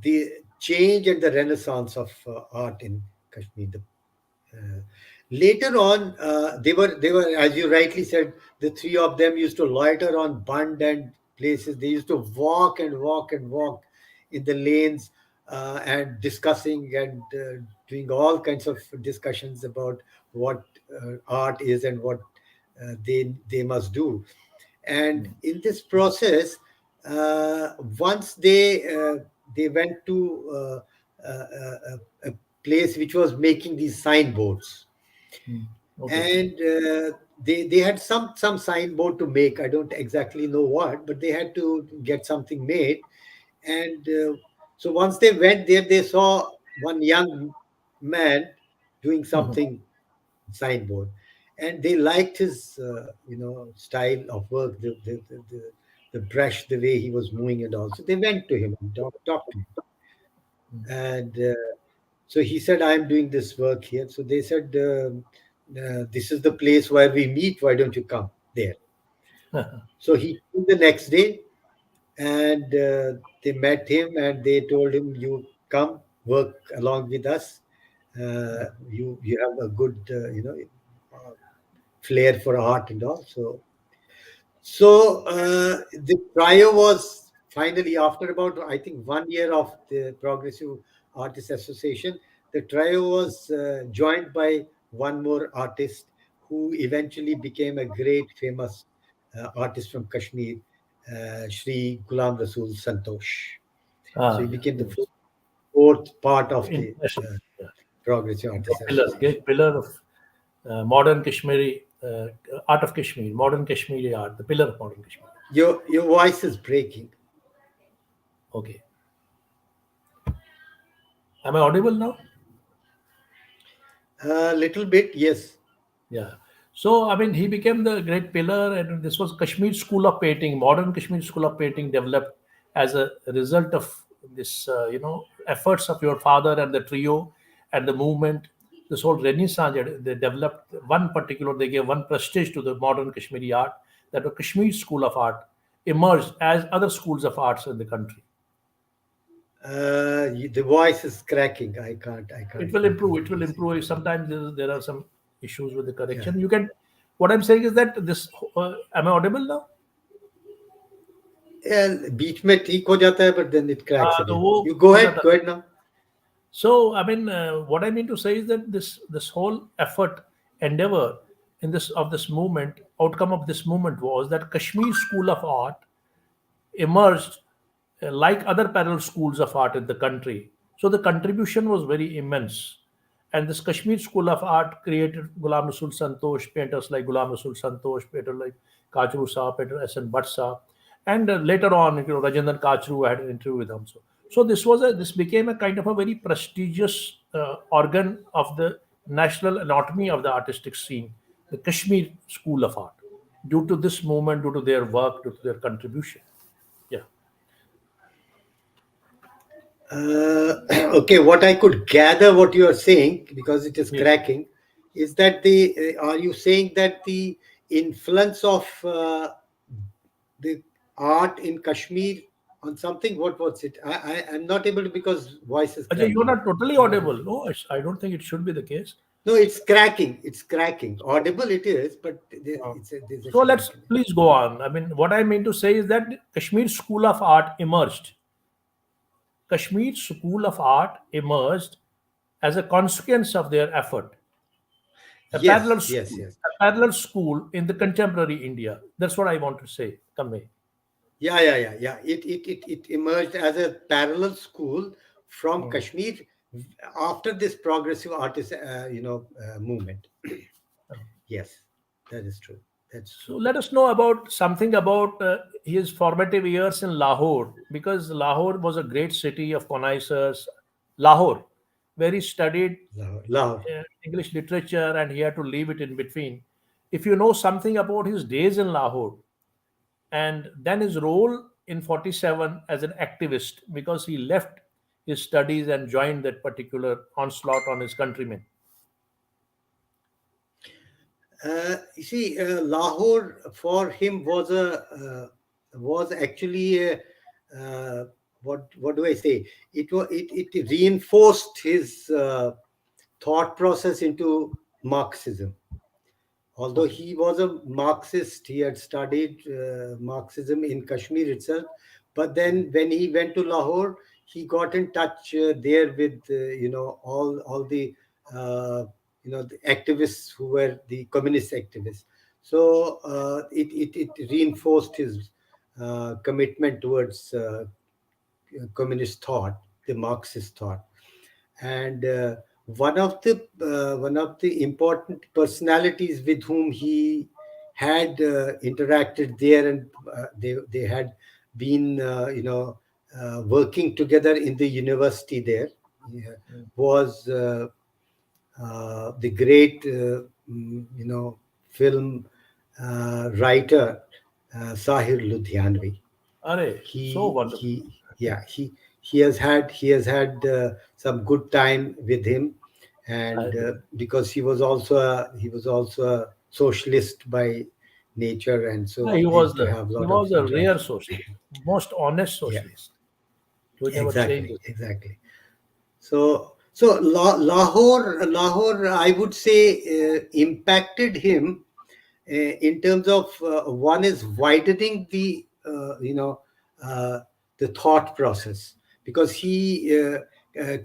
the change and the renaissance of art in Kashmir. Uh, Later on, they were, as you rightly said, the three of them used to loiter on Bund and places. They used to walk and walk and walk in the lanes, and discussing and doing all kinds of discussions about what art is and what they must do. And Mm, in this process, once they went to a place which was making these signboards, mm. Okay. and they had some signboard to make. I don't exactly know what, but they had to get something made. And so once they went there, they saw one young man doing Mhm. something signboard, and they liked his style of work, the brush, the way he was moving, and all. So they went to him and talked to him. And so he said, I'm doing this work here. So they said, this is the place where we meet, why don't you come there? So he came the next day, and they met him, and they told him, you come work along with us. You have a good uh, flair for art and all. So the trio was finally, after about, I think, 1 year of the Progressive Artists Association, the trio was joined by one more artist who eventually became a great famous artist from Kashmir, Shri Gulam Rasul Santosh. So he Ah, yeah. became the Yes. fourth part of the International. Yeah. Progressive Great Artists pillar, Association. great pillar of modern Kashmiri art of Kashmir, modern Kashmiri art, the pillar of modern Kashmir. Your voice is breaking. Okay. Am I audible now? A little bit, yes. Yeah. So, I mean, he became the great pillar, and this was Kashmir School of Painting, modern Kashmir School of Painting developed as a result of this, efforts of your father and the trio and the movement. This whole Renaissance, they developed one particular, they gave one prestige to the modern Kashmiri art, that the Kashmir School of Art emerged as other schools of arts in the country. The voice is cracking. I It can't will get improve. what It will you're saying. improve. Sometimes there are some issues with the Yeah. correction. You can. What I'm saying is that this. Am I audible now? Yeah, बीच में ठीक हो जाता है, but then it cracks तो again. वो You go हो ahead. जाता Go था. ahead now. So I mean, what I mean to say is that this whole effort, endeavor in this movement, outcome of this movement was that Kashmir School of Art emerged like other parallel schools of art in the country. So the contribution was very immense. And this Kashmir School of Art created Ghulam Rasul Santosh, painters like Ghulam Rasul Santosh, painters like Kachru Saab, painter S.N. Bhatt Saab. And later on, Rajendran Kachru, I had an interview with him. So this became a kind of a very prestigious organ of the national anatomy of the artistic scene, the Kashmir School of Art, due to this movement, due to their work, due to their contribution. Yeah. Okay, what I could gather what you are saying, because it is Yes. cracking, is that the are you saying that the influence of the art in Kashmir on something? What was it? I'm not able to, because voice is Ajay, you're cracking. not totally I'm not audible. able. No, I don't think it should be the case. No, it's cracking. It's cracking. Audible it is, but there's a So let's crack in it. please go on. I mean, what I mean to say is that Kashmir School of Art emerged. Kashmir School of Art emerged as a consequence of their effort. A Yes, parallel yes, school, yes. a parallel school in the contemporary India. That's what I want to say. Convey. Yeah. It emerged as a parallel school from Mm. Kashmir after this progressive artist, movement. Yes, that is true. That's So true. let us know about something about his formative years in Lahore, because Lahore was a great city of connoisseurs. Lahore, where he studied Lahore, Lahore. English literature and he had to leave it in between. If you know something about his days in Lahore and then his role in 47 as an activist, because he left his studies and joined that particular onslaught on his countrymen. You see, Lahore for him was actually a, what do I say? It reinforced his thought process into Marxism. Although Okay. he was a Marxist, he had studied Marxism in Kashmir itself. But then, when he went to Lahore, he got in touch there with all the the activists who were the communist activists. So it reinforced his commitment towards communist thought, the Marxist thought. And one of the important personalities with whom he had interacted there, and they had been working together in the university there, yeah, Mm. was the great film writer Sahir Ludhianvi. Are so wonderful. He has had some good time with him. I And know. because he was also a socialist by nature, and Yeah, so they used to have a he lot of was a rare interaction. socialist, most honest Yeah, socialist. He would never change exactly, his. exactly. So Lahore, I would say, impacted him in terms of, one is widening uh, the thought process, because he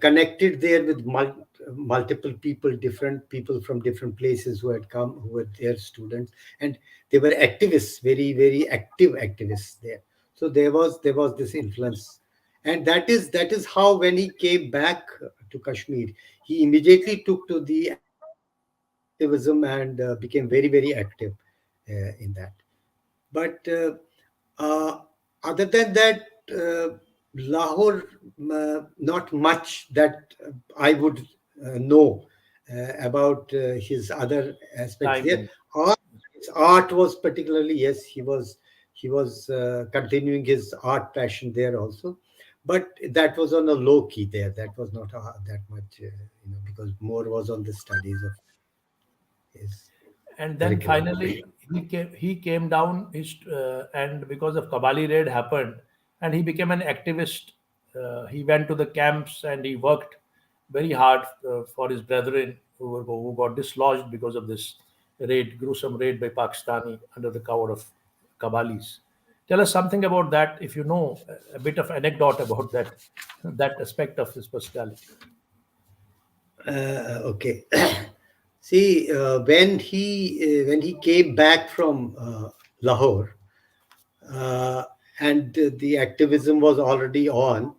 connected there with multiple people, different people from different places who had come, who were their students, and they were activists, very very active activists there. So there was this influence. And that is how, when he came back to Kashmir, he immediately took to the activism and became very very active in that. But uh, other than that, Lahore, not much that I would know about his other aspects Time there. in. Art, his art was particularly, yes, he was continuing his art passion there also, but that was on a low key there. That was not that much, because more was on the studies of his And then curriculum. finally he came down his and because of Kabali raid happened, and he became an activist. He went to the camps and he worked very hard for his brethren who got dislodged because of this raid, gruesome raid by Pakistani under the cover of Kabalis. Tell us something about that, if you know a bit of anecdote about that aspect of his personality. Okay. See, when he came back from Lahore, uh, and the activism was already on,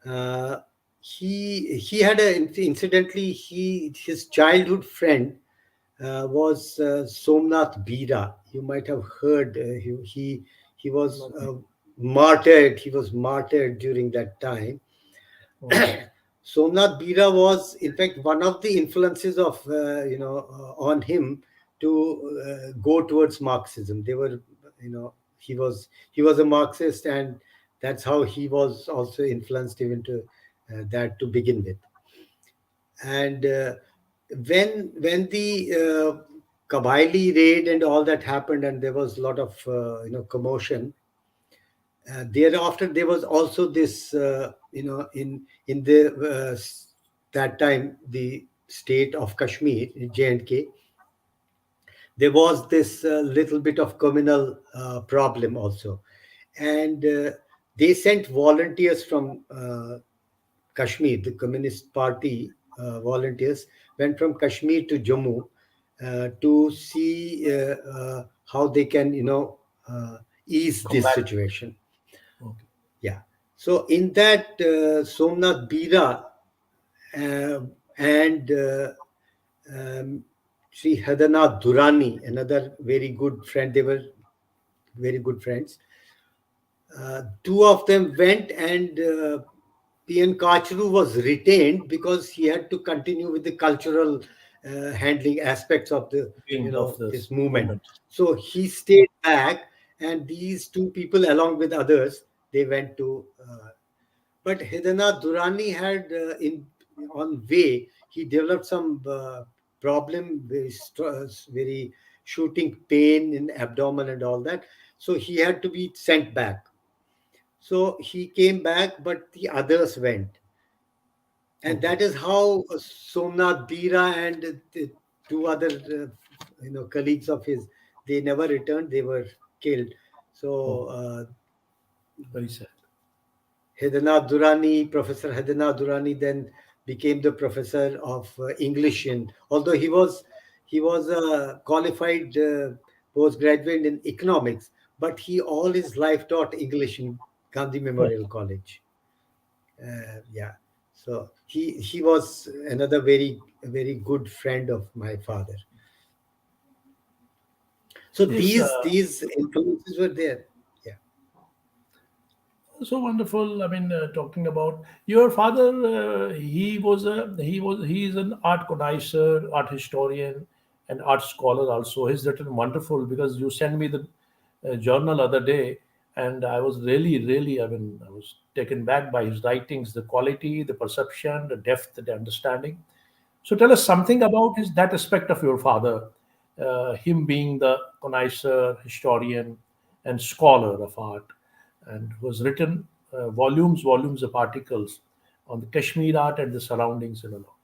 uh, he had a incidentally, he his childhood friend was Somnath Bira. You might have heard. He was Okay. martyred. He was martyred during that time. Okay. Somnath Bira was, in fact, one of the influences of on him to go towards Marxism. They were, he was a Marxist, and that's how he was also influenced even to that to begin with. And when the Kabaili raid and all that happened, and there was a lot of commotion. Thereafter, there was also this, in the that time, the state of Kashmir, J&K, there was this little bit of communal problem also. And they sent volunteers from Kashmir. The Communist Party volunteers went from Kashmir to Jammu to see how they can, ease this Combat. situation. Okay. Yeah. So in that, Somnath Bira uh, and um, Sri Hadanath Durani, another very good friend, they were very good friends. Two of them went, and P.N. Kachru was retained because he had to continue with the cultural handling aspects of the, Wing of this this movement. movement. So he stayed back, and these two people, along with others, they went to. But Hidana Durani had, in on way, he developed some. problem, very shooting pain in abdomen and all that. So he had to be sent back. So he came back, but the others went, and Okay. that is how Somnath Bira and the two other colleagues of his, they never returned. They were killed. So Oh, very sad. Professor Hedana Durrani, then became the professor of English. In although he was a qualified postgraduate in economics, but he all his life taught English in Gandhi Oh, Memorial College. Yeah, so he was another very good friend of my father. So yes. these influences were there. Yeah. So wonderful. I mean, talking about your father, he is an art connoisseur, art historian, and art scholar also. He's written wonderful, because you sent me the journal other day, and I was really, I mean, I was taken back by his writings, the quality, the perception, the depth, the understanding. So tell us something about his that aspect of your father, him being the connoisseur, historian, and scholar of art, and who has written volumes of articles on the Kashmir art and the surroundings and all.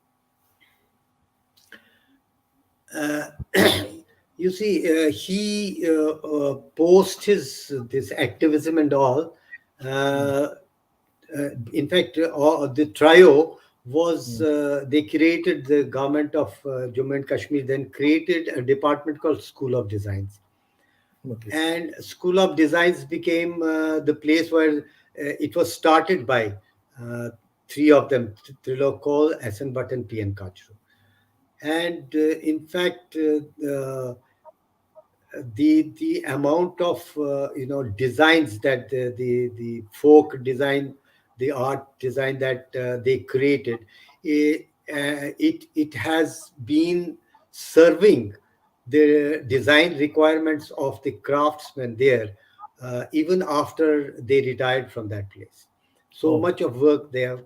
Uh, you see, he post his this activism and all. Mm. Uh, in fact, the trio was Mm. they created the government of Jammu and Kashmir. Then created a department called School of Designs, Okay. and School of Designs became the place where it was started by uh, three of them: Trilok Koul, SN Bhatt, and PN Kachru. And in fact, the amount of designs that the folk design, the art design that they created, it has been serving the design requirements of the craftsmen there, even after they retired from that place. So Oh, much of work they have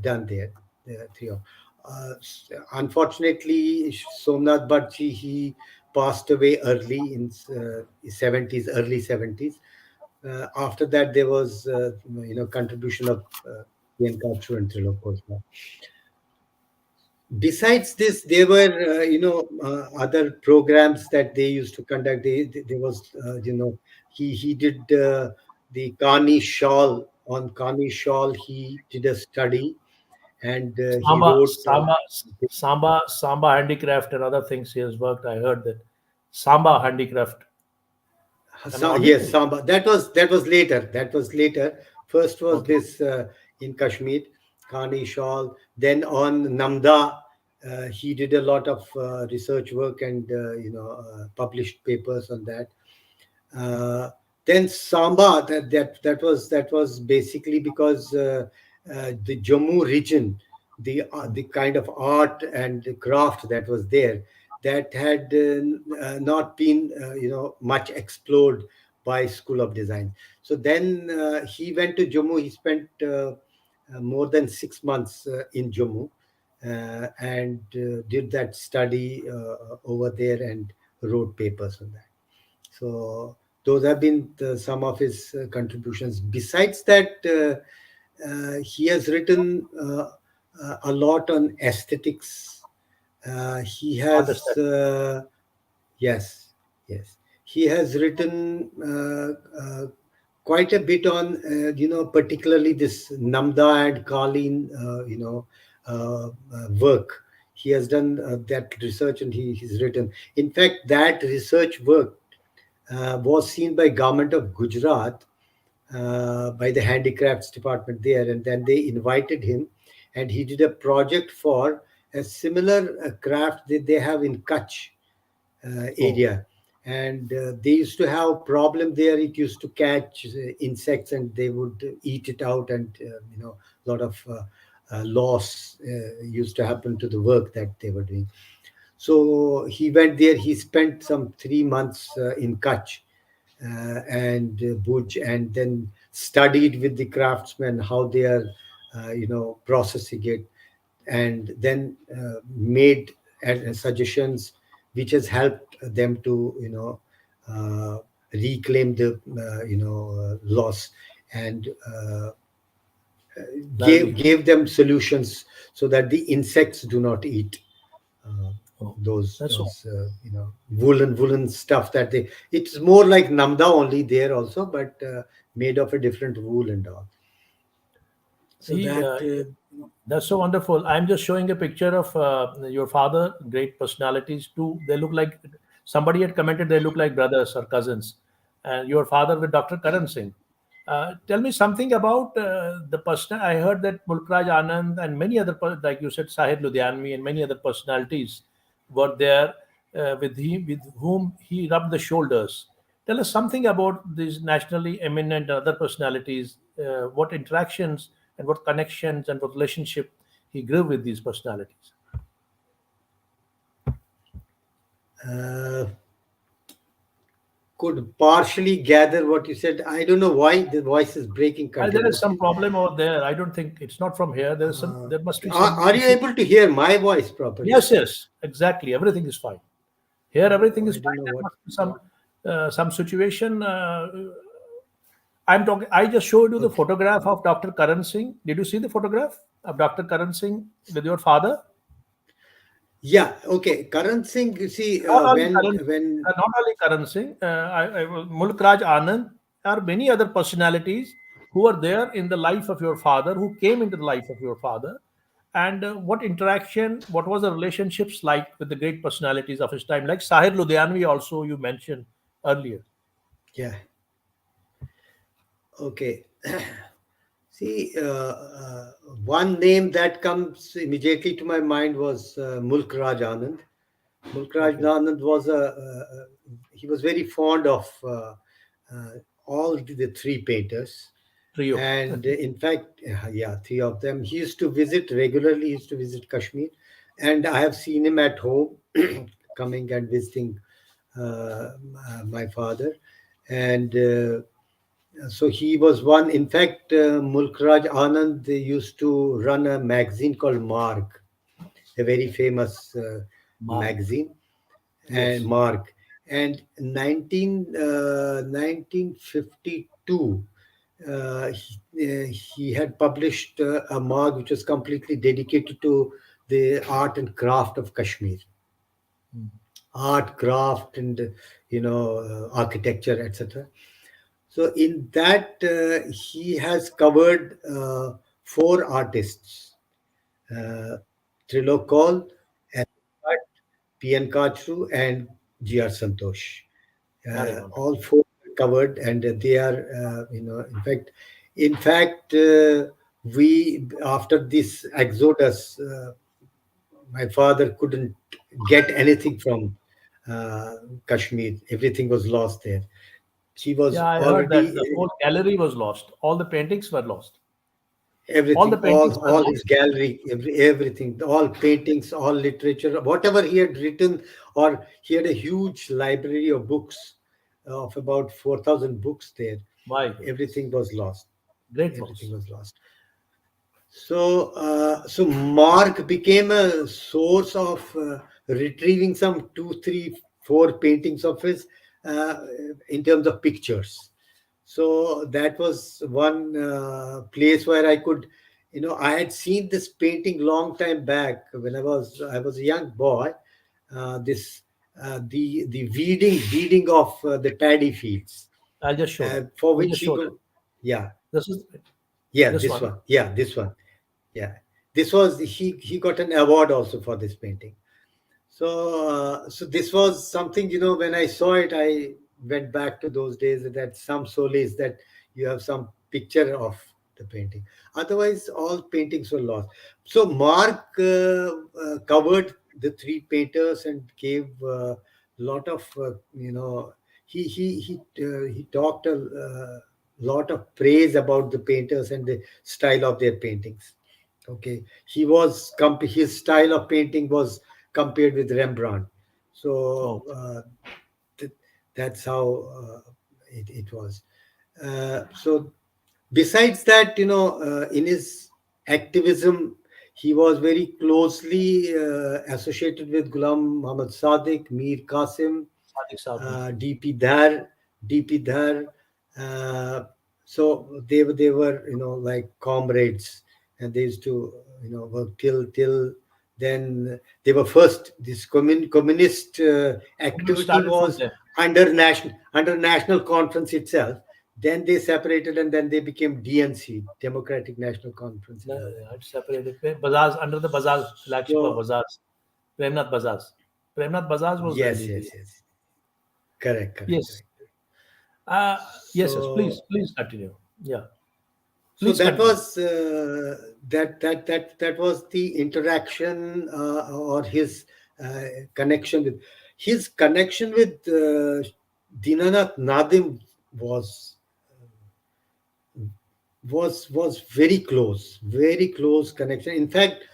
done there, the three of. Unfortunately, Somnath Bhattji, he passed away early in 70s, early 70s. After that, there was contribution of Ian Kachru and Trilok Khosla. Besides this, there were other programs that they used to conduct. There was he did the Kani shawl. On Kani shawl he did a study, and he Samba, wrote Samba, Samba handicraft and other things he has worked. I heard that Samba handicraft. Am I Yes, audible? Samba. That was later. That was later. First was Okay. this in Kashmir, Kani shawl. Then on Namda, he did a lot of research work and published papers on that. Uh, then Samba, that was basically because the Jammu region, the kind of art and craft that was there, that had not been much explored by School of Design. So then he went to Jammu. He spent more than 6 months in Jammu, and did that study over there and wrote papers on that. So those have been some of his contributions. Besides that, he has written a lot on aesthetics. He has Understand. Yes, yes. He has written quite a bit on particularly this Namda and Kalin work. He has done that research, and he's written. In fact, that research work was seen by government of Gujarat, by the handicrafts department there, and then they invited him, and he did a project for a similar craft that they have in Kutch Oh, area. And they used to have problem there. It used to catch insects, and they would eat it out, and a lot of loss used to happen to the work that they were doing. So he went there. He spent some 3 months in Kutch and Bhuj, and then studied with the craftsmen how they are, processing it, and then made. and suggestions which has helped them to uh, reclaim the loss, and livelihood. gave them solutions so that the insects do not eat uh, Oh, that's all. those woolen stuff that they, it's more like namda only there also, but made of a different wool and all. So He, that that's so wonderful. I'm just showing a picture of your father. Great personalities too. They look like somebody had commented. They look like brothers or cousins. And your father with Dr. Karan Singh. Tell me something about the person. I heard that Mulkraj Anand and many other, like you said, Sahir Ludhianvi and many other personalities were there with him, with whom he rubbed the shoulders. Tell us something about these nationally eminent and other personalities. What interactions and what connections and what relationship he grew with these personalities. uh, could partially gather what you said. I don't know why the voice is breaking There is some continuously. problem over there. I don't think it's not from here. There is some. uh, There must be are some you issue. able to hear my voice properly? Yes, yes, exactly. Everything is fine. Here, everything Oh, is I don't fine. know There what. must be some situation. I'm talking. I just showed you the Okay. photograph of Dr. Karan Singh. Did you see the photograph of Dr. Karan Singh with your father? Yeah. Okay. Karan Singh, you see, Not only Karan, when not only Karan Singh, Mulk Raj Anand, or many other personalities who are there in the life of your father, who came into the life of your father, and what interaction, what was the relationships like with the great personalities of his time, like Sahir Ludhianvi, also you mentioned earlier. yeah. Okay. See, one name that comes immediately to my mind was Mulk Raj Anand. Mulk Raj Okay, Anand was he was very fond of uh, all the three painters, trio. and in fact, yeah, three of them. He used to visit regularly. He used to visit Kashmir, and I have seen him at home, coming and visiting my father, and. So he was one. In fact, Mulkraj Anand, they used to run a magazine called Mark, a very famous Mark. magazine, and Yes, Mark. And 1952, he had published a Mark which was completely dedicated to the art and craft of Kashmir, art, craft, and architecture, etc. So in that, he has covered four artists: uh, Trilokol, P.N. Kachru, and G.R. Santosh. very wonderful. All four are covered, and they are, we after this exodus, my father couldn't get anything from uh, Kashmir. Everything was lost there. He was Yeah, I heard that the already whole gallery was lost. All the paintings were lost. All the everything, paintings were all his lost. gallery, everything, all paintings, all literature, whatever he had written, or he had a huge library of books, of about 4,000 books there. My goodness, Everything was lost. great Everything loss. was lost. So Mark became a source of retrieving some two, three, four paintings of his, uh, in terms of pictures. So that was one place where I could, I had seen this painting long time back when I was a young boy. This the weeding of the paddy fields, I'll just show that. for We which just he showed it. go. Yeah, This is yeah, this this one. one. Yeah, this one. Yeah, this was he got an award also for this painting. So this was something, when I saw it, I went back to those days, that some solace that you have some picture of the painting. Otherwise, all paintings were lost. So Mark covered the three painters and gave a lot of, he talked a lot of praise about the painters and the style of their paintings. Okay, his style of painting was compared with Rembrandt. So Oh, th- that's how it was. So besides that, in his activism, He was very closely associated with Ghulam Muhammad Sadiq, Mir Qasim, Sadiq Saab ji. DP Dhar, DP Dhar. Uh, so they were like comrades, and they used to work till then. They were first. This communist Movement activity started from was them. under national conference itself. Then they separated, and then they became DNC, Democratic National Conference, and all that. It's separated. Bazaz, under the Bazaz flagship of So Bazaz. Premnath Bazaz. Premnath Bazaz was the yes, leader. yes, yes, correct, correct, Yes. correct. Uh, yes, yes. Please, So please continue. Yeah. so Please that continue. was that was the interaction, or his uh, connection with Dinanath Nadim was was very close connection. In fact,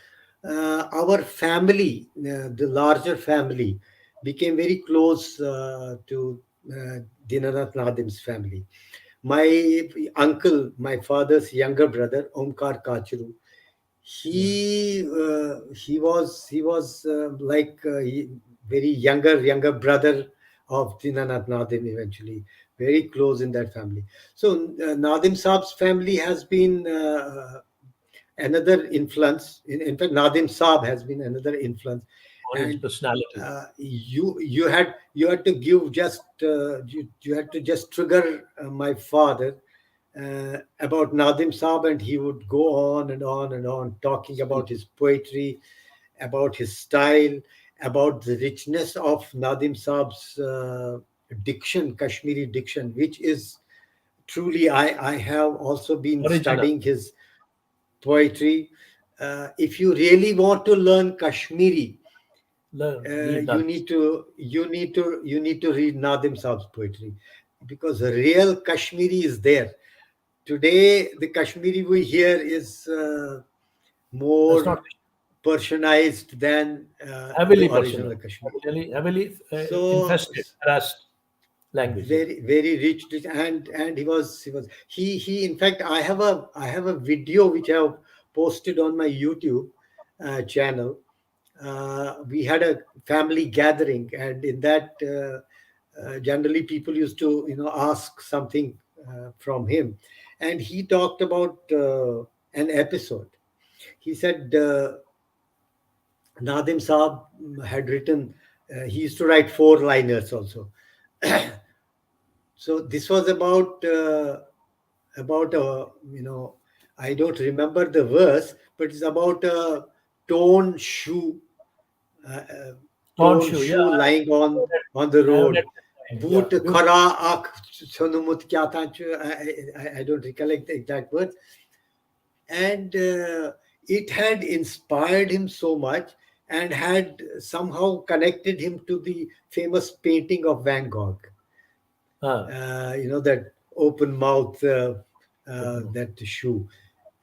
our family, the larger family, became very close to Dinanath Nadim's family. My uncle, my father's younger brother, Omkar Kachru, Yeah. he was very younger brother of Dinanath Nadim eventually, very close in that family. So Nadim Saab's family has been another influence. In fact, Nadim Saab has been another influence, On his and personality. you had to give just you had to just trigger my father about Nadim Saab, and he would go on and on and on talking Speak. about his poetry, about his style, about the richness of Nadim Saab's diction, Kashmiri diction, which is truly, I have also been Original. studying his poetry. If you really want to learn Kashmiri, Learn. Read that. you need to read Nadim Saab's poetry, because real Kashmiri is there. Today, the Kashmiri we hear is That's more not Persianized than the heavily personal. original Kashmiri. Heavily So infested, harassed language. Yeah. very rich, and he in fact, I have a video which I have posted on my YouTube channel. We had a family gathering, and in that, generally people used to ask something from him, and he talked about an episode. He said Nadim Saab had written. He used to write four liners also. So this was about I don't remember the verse, but it's about a torn shoe, uh, Torn torn shoe. Yeah, shoe lying on the I have read road. that line. Yeah. Boot Beautiful. khara ak sonumut kya tha, I don't recollect the exact words. And it had inspired him so much, and had somehow connected him to the famous painting of Van Gogh. Ah, That open mouth, open. that shoe.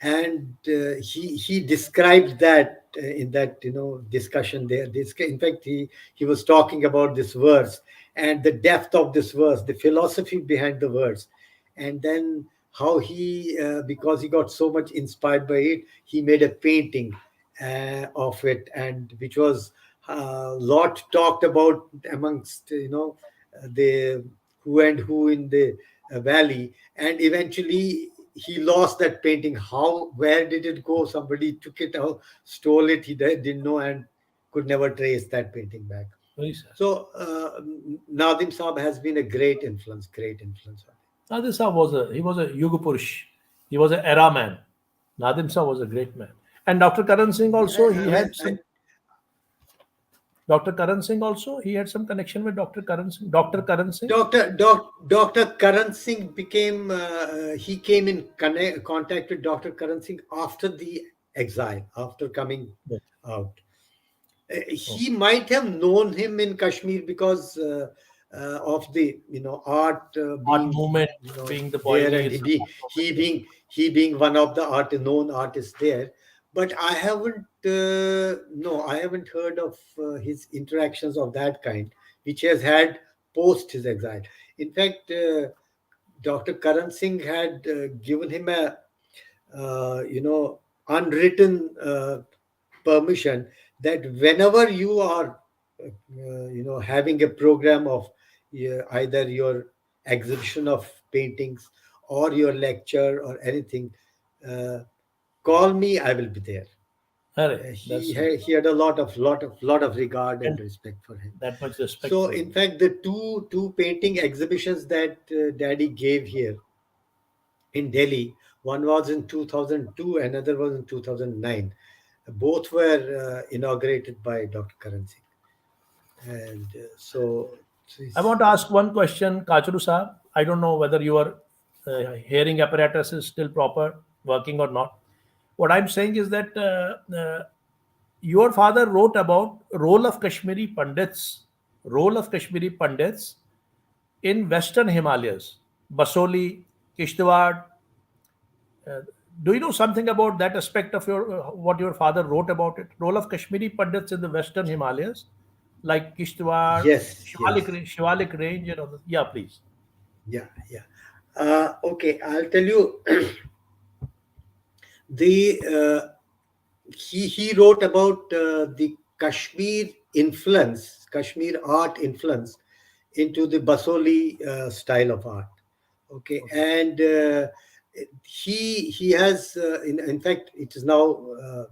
And he described that in that discussion there. In fact, he was talking about this verse, and the depth of this verse, the philosophy behind the verse, and then how he, because he got so much inspired by it, he made a painting of it, and which was a lot talked about amongst the who and who in the valley. And eventually he lost that painting. Where did it go? Somebody took it out, stole it. He didn't know, and could never trace that painting back. Very sad. So Nadim Saab has been a great influence on Nadir Shah was a Yuga Purush. He was an era man. Nadim Shah was a great man. And Dr. Karan Singh him. also, he had some. Dr. Karan Singh also, he had some connection with Dr. Karan Singh. Dr. Karan Singh. Dr. Karan Singh he came in contact with Dr. Karan Singh after the exile, after coming Yeah. out. Oh. He might have known him in Kashmir because of the art Art being movement being the there, and pioneers of art movement. he being one of the known artists there. But I haven't heard of his interactions of that kind, which he has had post his exile. In fact, Dr. Karan Singh had given him a unwritten permission that whenever you are having a program of either your exhibition of paintings or your lecture or anything, uh, call me, I will be there. Arre, He that's had, he had a lot of regard and and respect for him. that much respect So for in you. fact, the two painting exhibitions that Daddy gave here in Delhi, one was in 2002, another was in 2009. Both were inaugurated by Dr. Karan Singh. And so I want to ask one question, Kachru Saab. I don't know whether your hearing apparatus is still proper working or not. What I'm saying is that your father wrote about role of Kashmiri Pandits in Western Himalayas, Basoli, Kishtwar. Uh, do you know something about that aspect of your what your father wrote about it? Role of Kashmiri Pandits in the Western Himalayas, like Kishtwar, yes, yes, Shivalik Range, and other. Yeah, please. yeah, yeah. Okay, I'll tell you. the He wrote about the Kashmir art influence into the Basoli style of art. Okay, Okay. and he has in fact it is now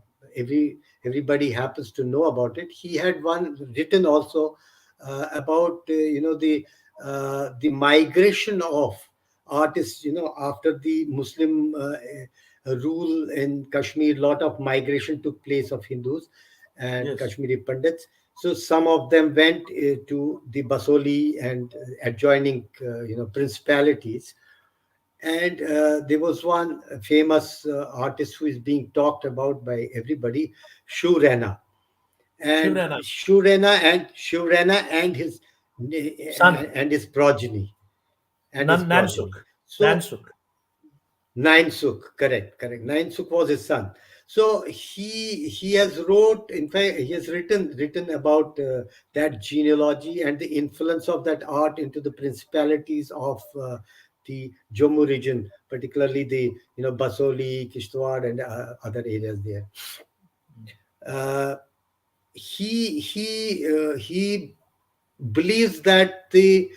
everybody happens to know about it. He had one written also about the migration of artists, after the Muslim rule in Kashmir. Lot of migration took place of Hindus and Yes. Kashmiri Pandits. So some of them went to the Basoli and adjoining principalities. And there was one famous artist who is being talked about by everybody, Shurena. And Shivrana, Shurena son, and his progeny and his progeny. Nansuk, So Nansuk. Nine Suk, correct, correct. Nine Suk was his son. So he has wrote, in fact, he has written about that genealogy and the influence of that art into the principalities of the Jammu region, particularly the Basoli, Kishtwar, and other areas there. Uh, he believes that the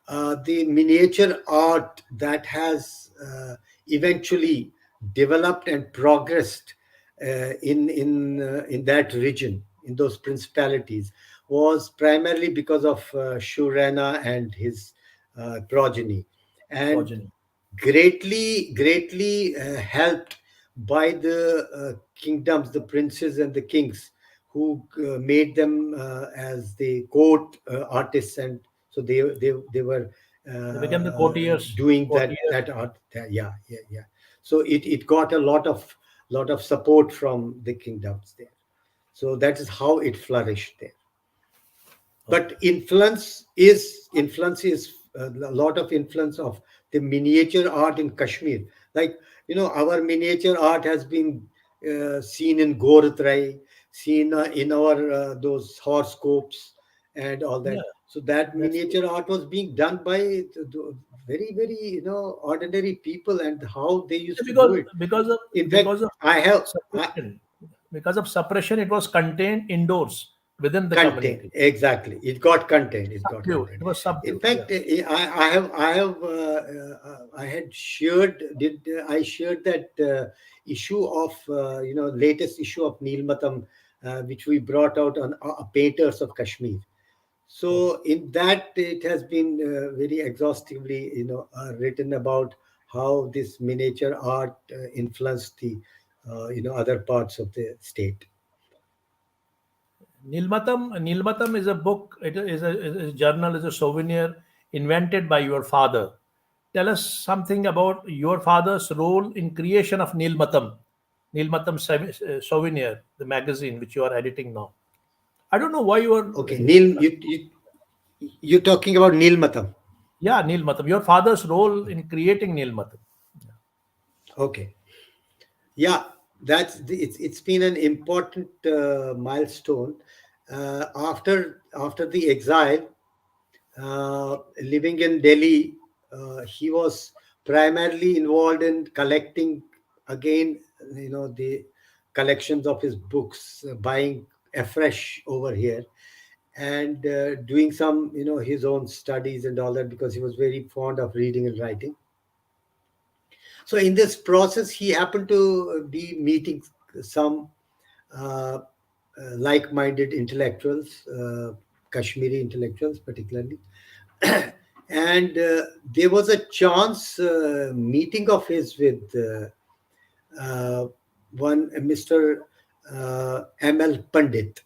miniature art that has eventually developed and progressed in that region, in those principalities, was primarily because of Shurena and his progeny, and Progeny. greatly helped by the kingdoms, the princes and the kings who made them as the court artists, and so they were They became the courtiers. doing Courtiers. that art. Yeah, yeah, yeah. So it got a lot of support from the kingdoms there. So that is how it flourished there. Okay. But influence is a lot of influence of the miniature art in Kashmir. Like our miniature art has been seen in Goratrai, seen in our those horoscopes and all Yeah, that. So that that's true. miniature art was being done by very very ordinary people, and how they Yeah, used to do because it. because of In fact, because of I have I, suppression. Because of suppression, it was contained indoors within the content, community. exactly, it got content. Subdued. It was In subdued. Yeah. fact, I had shared did I shared that issue of latest issue of Nilmatam, which we brought out on painters of Kashmir. Okay. So in that it has been very exhaustively written about how this miniature art influenced the other parts of the state. Nilmatam is a book. It is a journal. Is a souvenir invented by your father. Tell us something about your father's role in creation of Souvenir, the magazine which you are editing now. I don't know why you are. Okay, you're talking about Nilmatam. Yeah, Nilmatam. Your father's role in creating Nilmatam. Okay, yeah, it's been an important milestone. After the exile, living in Delhi, he was primarily involved in collecting again, the collections of his books, buying afresh over here, and doing some, his own studies and all that, because he was very fond of reading and writing. So in this process, he happened to be meeting some uh, like-minded intellectuals, Kashmiri intellectuals particularly, and there was a chance meeting of his with one Mr. M.L. Pandit.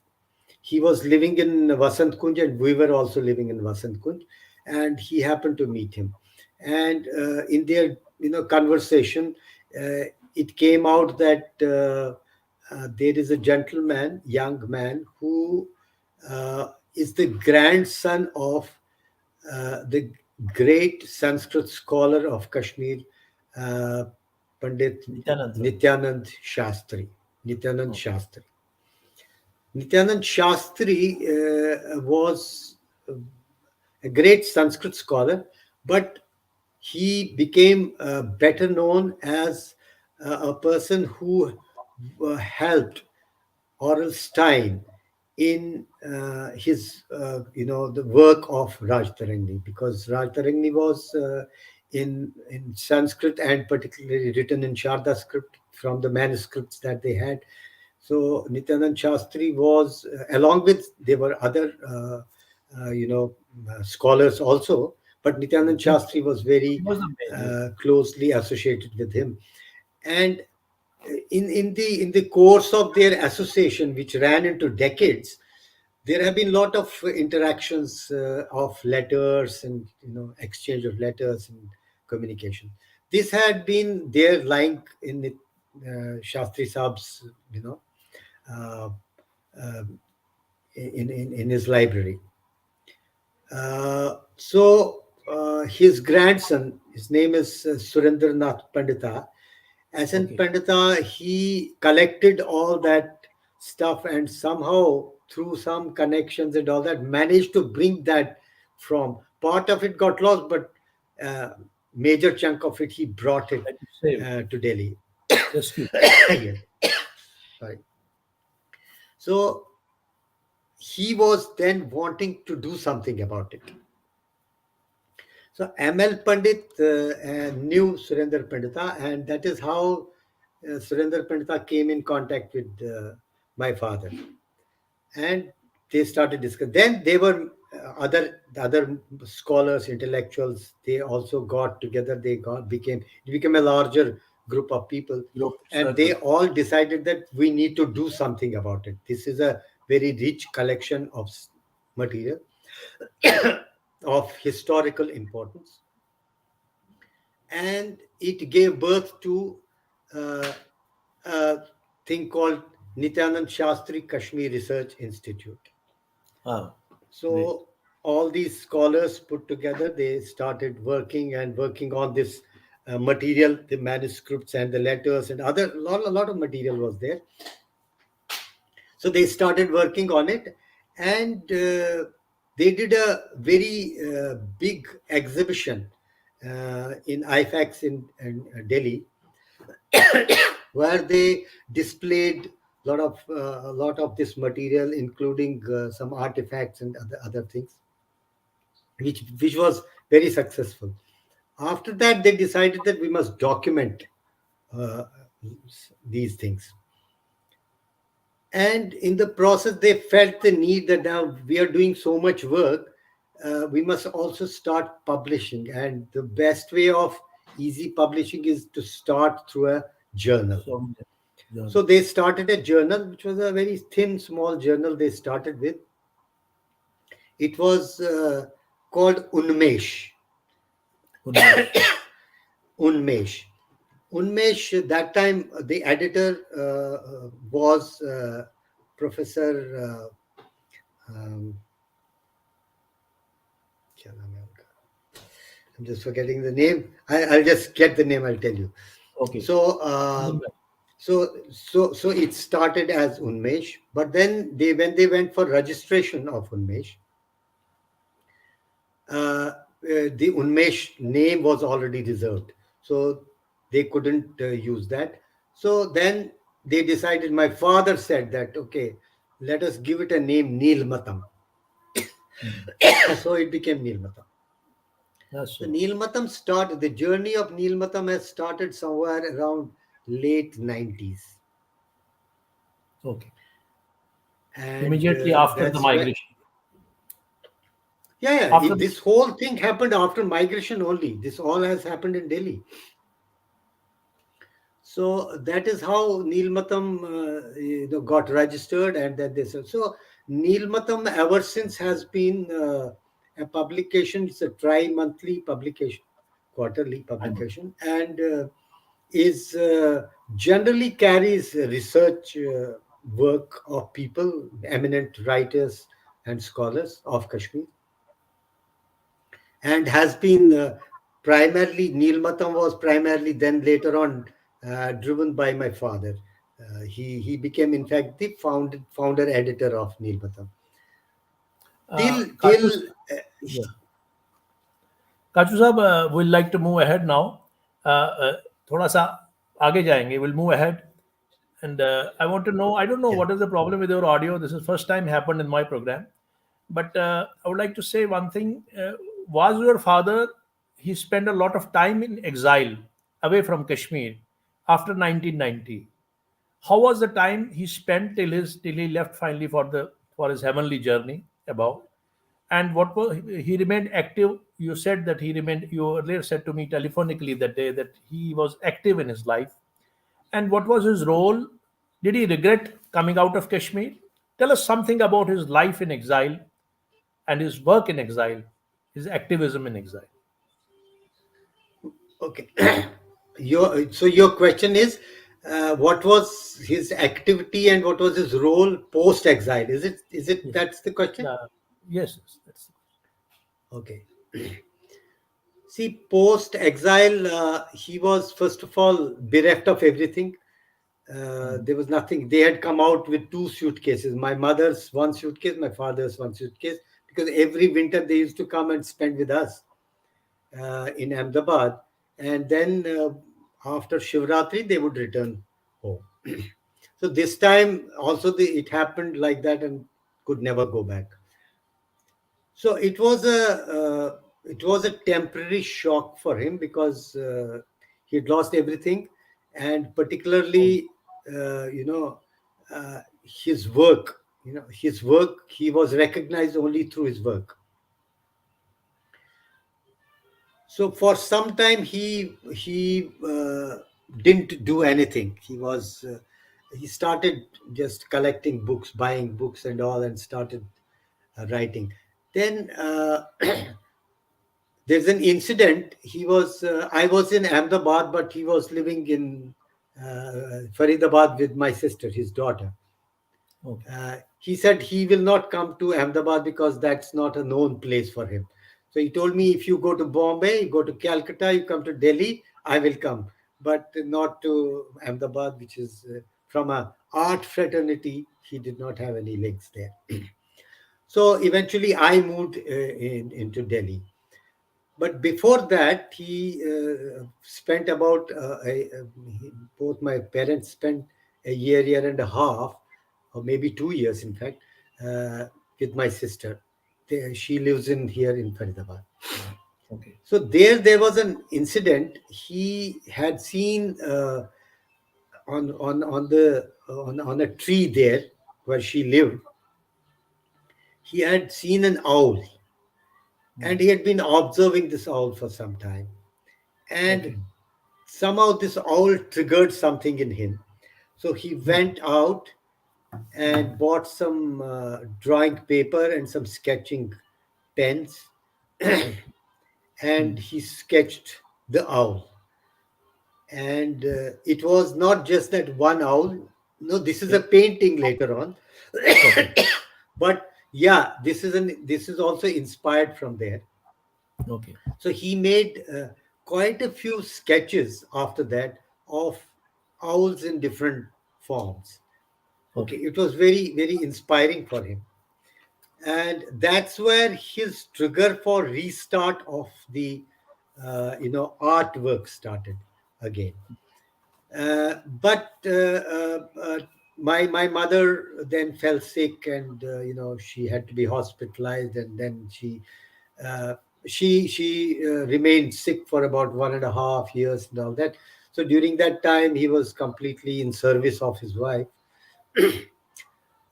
He was living in Vasant Kunj, and we were also living in Vasant Kunj, and he happened to meet him. And in their conversation, it came out that there is a gentleman, young man, who is the grandson of the great Sanskrit scholar of Kashmir, uh, Pandit Nityanand. Nityanand Shastri. Nityanand Oh, Shastri. Nityanand Shastri was a great Sanskrit scholar, but he became better known as a person who helped Oral Stein in his, the work of Raj Tarangni, because Raj Tarangni was in Sanskrit, and particularly written in Sharda script from the manuscripts that they had. So Nityanand Shastri was, along with, there were other, scholars also, but Nityanand he, Shastri was very he was the major. closely associated with him. And in the course of their association, which ran into decades, there have been a lot of interactions of letters, and exchange of letters and communication. This had been there lying in Shastri Saab's, uh, uh, in his library. His grandson, his name is Surendranath Pandita. As in Okay. Pandita, he collected all that stuff, and somehow, through some connections and all that, managed to bring that from. Part of it got lost, but uh, major chunk of it he brought it That you saved, to Delhi. rescued. Yes, sorry. So he was then wanting to do something about it. So ML Pandit knew Surendra Pandita, and that is how Surendra Pandita came in contact with my father, and they started discussing. Then they were other scholars, intellectuals. They also got together. It became a larger group of people, Group and they circle. all decided that we need to do something about it. This is a very rich collection of material of historical importance, and it gave birth to uh, a thing called Nityanand Shastri Kashmir Research Institute. Ah, great. So all these scholars put together, they started working on this material, the manuscripts and the letters and a lot of material was there. So they started working on it, and they did a very big exhibition in IFAX in Delhi, where they displayed a lot of this material, including some artifacts and other things, which was very successful. After that, they decided that we must document uh, these things. And in the process, they felt the need that now we are doing so much work, we must also start publishing. And the best way of easy publishing is to start through a journal. Some So journal. they started a journal, which was a very thin, small journal they started with. It was called Unmesh. Unmesh. Unmesh. Unmesh, that time, the editor was Professor. Um, क्या नाम है उनका? I'm just forgetting the name. I'll just get the name. I'll tell you. Okay. So, Unmesh. so it started as Unmesh, but then when they went for registration of Unmesh, the Unmesh name was already reserved, so they couldn't use that. So then they decided, my father said that, okay, let us give it a name, Nilmatam. Mm. So it became Nilmatam. That's So so. Nilmatam started, the journey of Nilmatam has started somewhere around late 90s. Okay. And Immediately after the that's where, migration. yeah, yeah, After the, this whole thing happened after migration only. This all has happened in Delhi. So that is how Nilmatam got registered, and then this. So Nilmatam ever since has been a publication. It's a tri-monthly publication, quarterly I know. publication, and is generally carries research work of people, eminent writers and scholars of Kashmir, and has been primarily, Nilmatam was primarily then later on driven by my father. He became in fact the founder editor of Nilmatam till Kachus, yeah. काचू साहब, we'll like to move ahead now. थोड़ा सा आगे जाएंगे. We'll move ahead. And I want to know, I don't know yeah. what is the problem with your audio. This is first time happened in my program. But I would like to say one thing. Was your father, he spent a lot of time in exile away from Kashmir after 1990. How was the time he spent till he left finally for his heavenly journey above? And what was, he remained active? You said that he remained, you earlier said to me telephonically that day that he was active in his life. And what was his role? Did he regret coming out of Kashmir? Tell us something about his life in exile and his work in exile, his activism in exile. Okay. Your question is, what was his activity and what was his role post exile? Is it Yes. that's the question? Yes, yes, that's Okay. See, post exile, he was first of all bereft of everything. mm, There was nothing. They had come out with two suitcases, my mother's one suitcase, my father's one suitcase, because every winter they used to come and spend with us in Ahmedabad. And then after Shivratri, they would return home. So this time also it happened like that and could never go back. So it was a temporary shock for him because he'd lost everything, and oh, particularly his work. His work. He was recognized only through his work. So for some time he didn't do anything. He started just collecting books, buying books and all, and started writing. Then there's an incident. I was in Ahmedabad, but he was living in Faridabad with my sister, his daughter. okay, He said he will not come to Ahmedabad because that's not a known place for him. So he told me, if you go to Bombay, you go to Calcutta, you come to Delhi, I will come, but not to Ahmedabad, which is from a art fraternity. He did not have any links there. So eventually, I moved into Delhi. But before that, he spent about both my parents spent a year and a half, or maybe 2 years, in fact, uh, with my sister. She lives in here in Faridabad. okay, So there was an incident. He had seen on a tree there where she lived. He had seen an owl, mm, and he had been observing this owl for some time. And okay, somehow this owl triggered something in him. So he mm, went out and bought some drawing paper and some sketching pens, and mm, he sketched the owl. And it was not just that one owl. No, this is yeah, a painting later on. okay, But yeah, this is also inspired from there. okay, So he made quite a few sketches after that of owls in different forms. Okay, okay, it was very inspiring for him, and that's where his trigger for restart of the artwork started again. But my mother then fell sick, and she had to be hospitalized, and then uh, she remained sick for about 1.5 years and all that. So during that time, he was completely in service of his wife,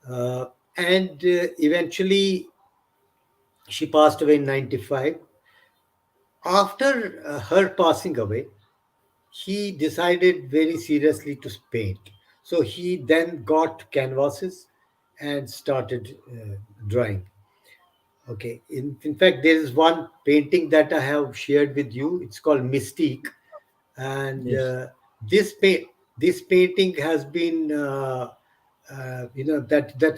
uh, and eventually she passed away in 95. After her passing away, he decided very seriously to paint. So he then got canvases and started drawing. Okay. In fact, there is one painting that I have shared with you. It's called Mystique, and Yes. this pa- this painting has been that's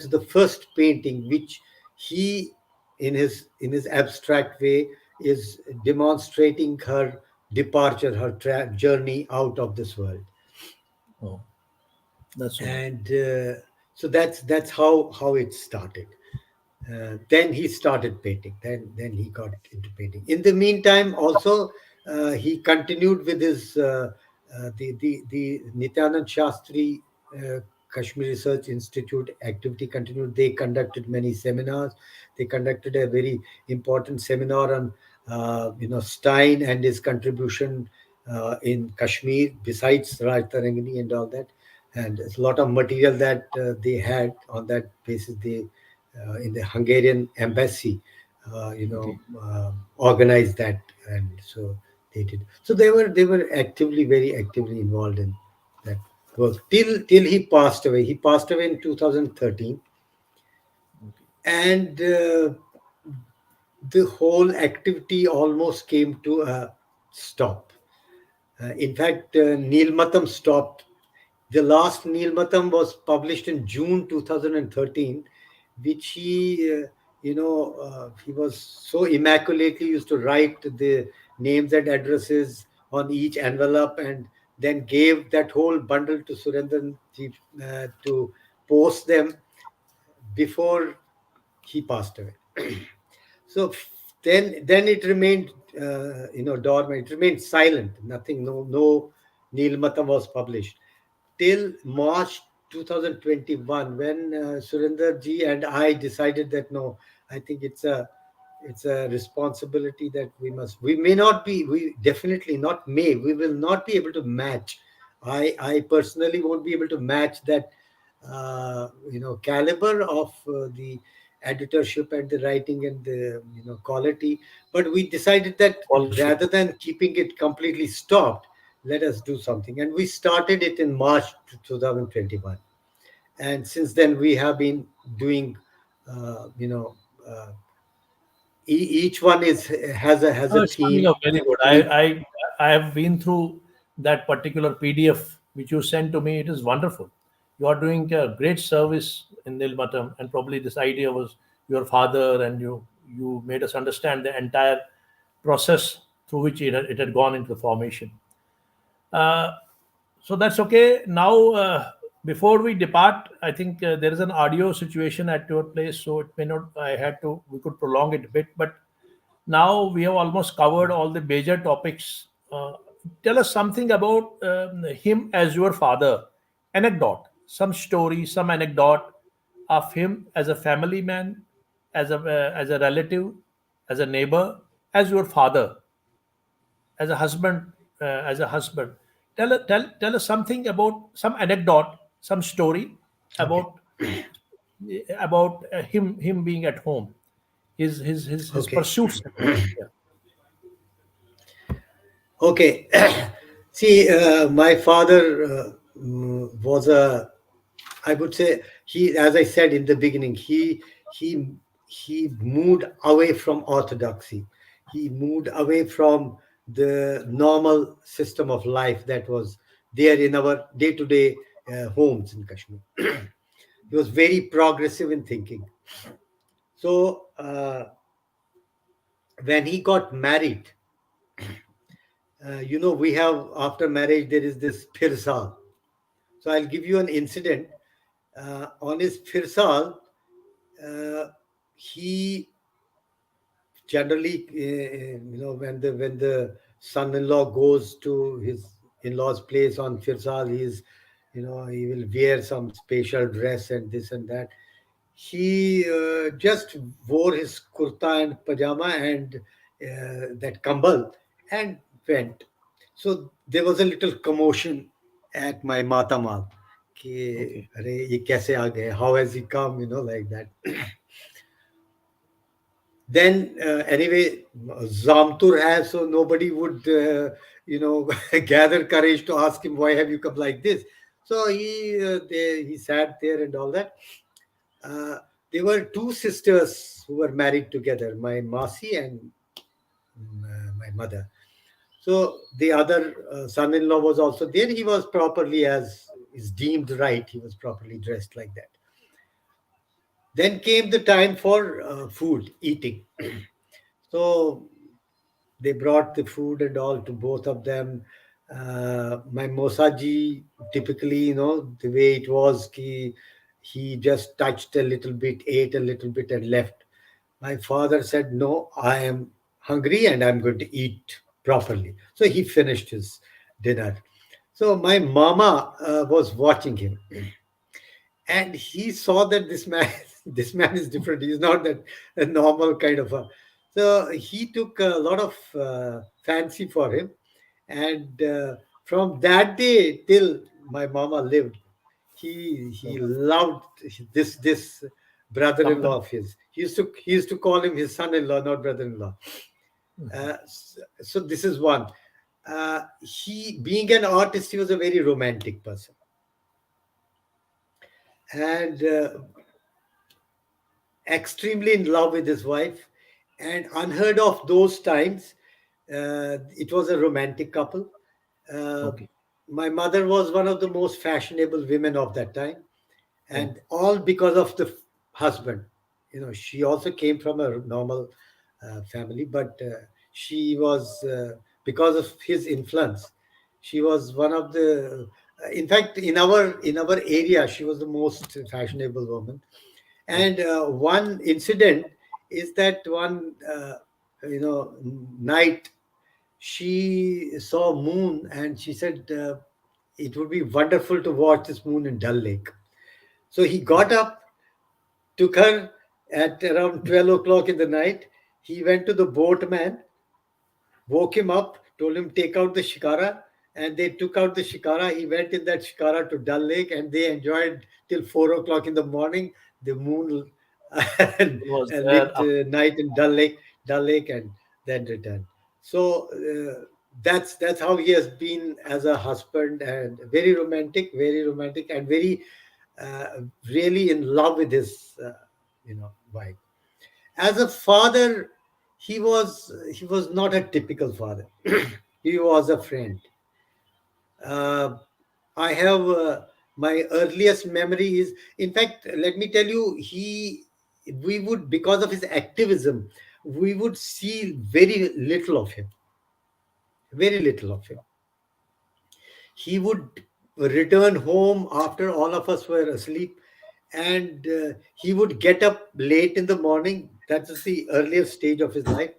the first painting which he, in his abstract way, is demonstrating her departure, her journey out of this world. Oh, that's so nice. And so that's how it started. Then he started painting. Then he got into painting. In the meantime, also he continued with his the Nityanand Shastri uh, Kashmir Research Institute activity continued. They conducted many seminars. They conducted a very important seminar on Stein and his contribution in Kashmir, besides Raj Tarangani and all that. And it's a lot of material that they had on that basis. They in the Hungarian embassy, Okay. organized that, and so they did. So they were actively, very actively involved in that work till he passed away. He passed away in 2013, Okay. and the whole activity almost came to a stop. In fact, Nilmatam stopped. The last Nilmatam was published in June 2013, which he was so immaculately used to write the names and addresses on each envelope, and then gave that whole bundle to Surendran ji to post them before he passed away. So then it remained dormant. It remained silent. Nothing, no Nilmatam was published till March 2021, when Surinder ji and I decided that no, I think it's a responsibility that we may not be, we definitely not may, we will not be able to match. I personally won't be able to match that caliber of the editorship and the writing and the quality. But we decided that Polish. rather than keeping it completely stopped, let us do something, and we started it in March 2021. And since then we have been doing uh, you know uh, each one is has a Oh, it's coming theme. up very good. I, We I I have been through that particular PDF which you sent to me. It is wonderful. You are doing a great service in Nilmatam, and probably this idea was your father, and you made us understand the entire process through which it had gone into formation. Uh, so that's okay. Now, before we depart, I think there is an audio situation at your place, so it may not. I had to. We could prolong it a bit, but now we have almost covered all the major topics. Tell us something about him as your father. Anecdote, some story, some anecdote of him as a family man, as a relative, as a neighbor, as your father, as a husband. Tell us something about some anecdote, some story Okay. about him being at home, his Okay. pursuits at home. Yeah. Okay. See, my father was a, I would say, he, as I said in the beginning, he he moved away from orthodoxy. He moved away from the normal system of life that was there in our day-to-day homes in Kashmir. He was very progressive in thinking. So when he got married, we have, after marriage there is this firsal. So I'll give you an incident. On his firsal, uh, he generally, when the son-in-law goes to his in-laws place on Firsal, he will wear some special dress and this and that. He just wore his kurta and pajama and that kambal and went. So there was a little commotion at my Matamal. कि Okay. अरे ये कैसे आ गए, how has he come, like that. Then anyway, Zamtur has, so nobody would gather courage to ask him, why have you come like this. So he sat there and all that. uh, there were two sisters who were married together, my Masi and my mother. So the other son-in-law was also there. He was properly, as is deemed right, he was properly dressed like that. Then came the time for food, eating. So they brought the food and all to both of them. My Mosaji, typically, the way it was, he just touched a little bit, ate a little bit, and left. My father said, "No, I am hungry and I'm going to eat properly." So he finished his dinner. So my mama was watching him, and he saw that this man this man is different. He's not that a normal kind of a. So he took a lot of fancy for him, and from that day till my mama lived, he Okay. loved this brother-in-law Company. of his. He used to call him his son-in-law, not brother-in-law. So this is one. He, being an artist, he was a very romantic person, and extremely in love with his wife, and unheard of those times. It was a romantic couple. Uh, Okay. my mother was one of the most fashionable women of that time, Oh, and all because of the husband. She also came from a normal family, but she was, because of his influence, she was one of the. In fact, in our area, she was the most fashionable woman. okay. And one incident is that one night she saw moon, and she said it would be wonderful to watch this moon in Dal Lake. So he got up, took her at around 12 o'clock in the night. He went to the boatman, woke him up, told him take out the shikara, and they took out the shikara. He went in that shikara to Dal Lake, and they enjoyed till 4 o'clock in the morning the moon and It was lit there. Up. night in Dal Lake, and then returned. So that's how he has been as a husband, and very romantic, and very really in love with his wife. As a father, he was not a typical father. He was a friend. uh, I have my earliest memory is, in fact, let me tell you, we would, because of his activism, we would see very little of him, very little of him. He would return home after all of us were asleep, and he would get up late in the morning. That is the earliest stage of his life,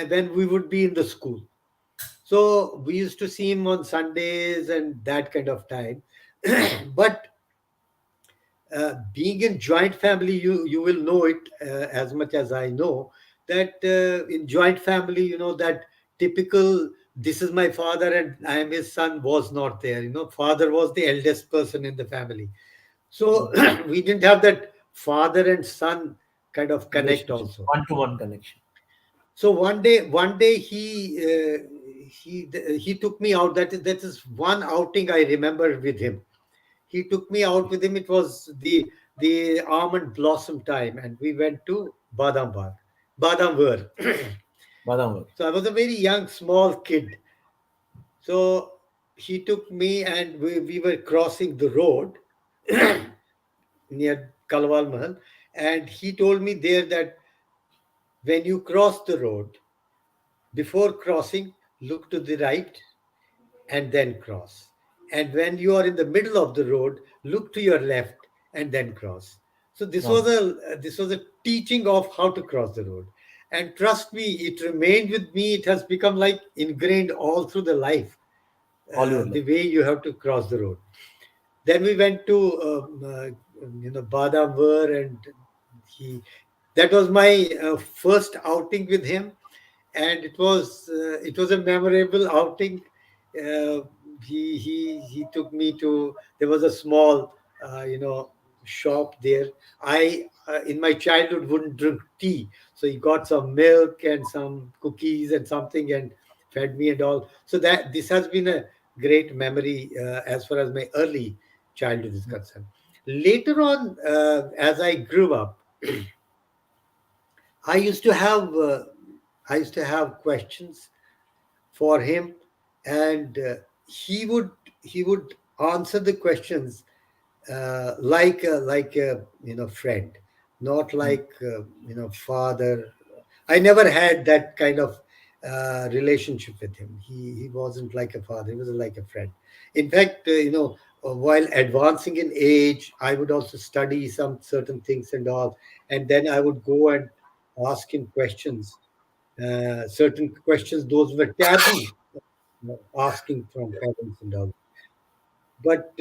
when we would be in the school. So we used to see him on Sundays and that kind of time. But being in joint family, you will know it as much as I know, that in joint family, that typical, this is my father and I am his son, was not there. Father was the eldest person in the family. So Okay. we didn't have that father and son kind of connect Relationship. also. One-to-one connection. So one day he took me out. That is one outing I remember with him. He took me out with him. It was the almond blossom time, and we went to Badam Bagh, Badamwar. Badam. So I was a very young, small kid. So he took me, and we were crossing the road near Kalwal Mahal, and he told me there that when you cross the road, before crossing, look to the right and then cross. And when you are in the middle of the road, look to your left and then cross. So Wow. this was a teaching of how to cross the road. And trust me, it remained with me. It has become like ingrained all through the life. All your the life. way you have to cross the road. Then we went to Badamwar, and he that was my first outing with him, and it was a memorable outing. Uh, he took me to, there was a small shop there. I in my childhood wouldn't drink tea, so he got some milk and some cookies and something and fed me and all. So that this has been a great memory as far as my early childhood is concerned. Later on, as I grew up, I used to have I used to have questions for him, and he would he would answer the questions like a friend, not Mm. like father. I never had that kind of relationship with him. He wasn't like a father. He was like a friend. In fact, while advancing in age, I would also study some certain things and all, and then I would go and ask him questions, certain questions those were taboo, asking from parents and all. But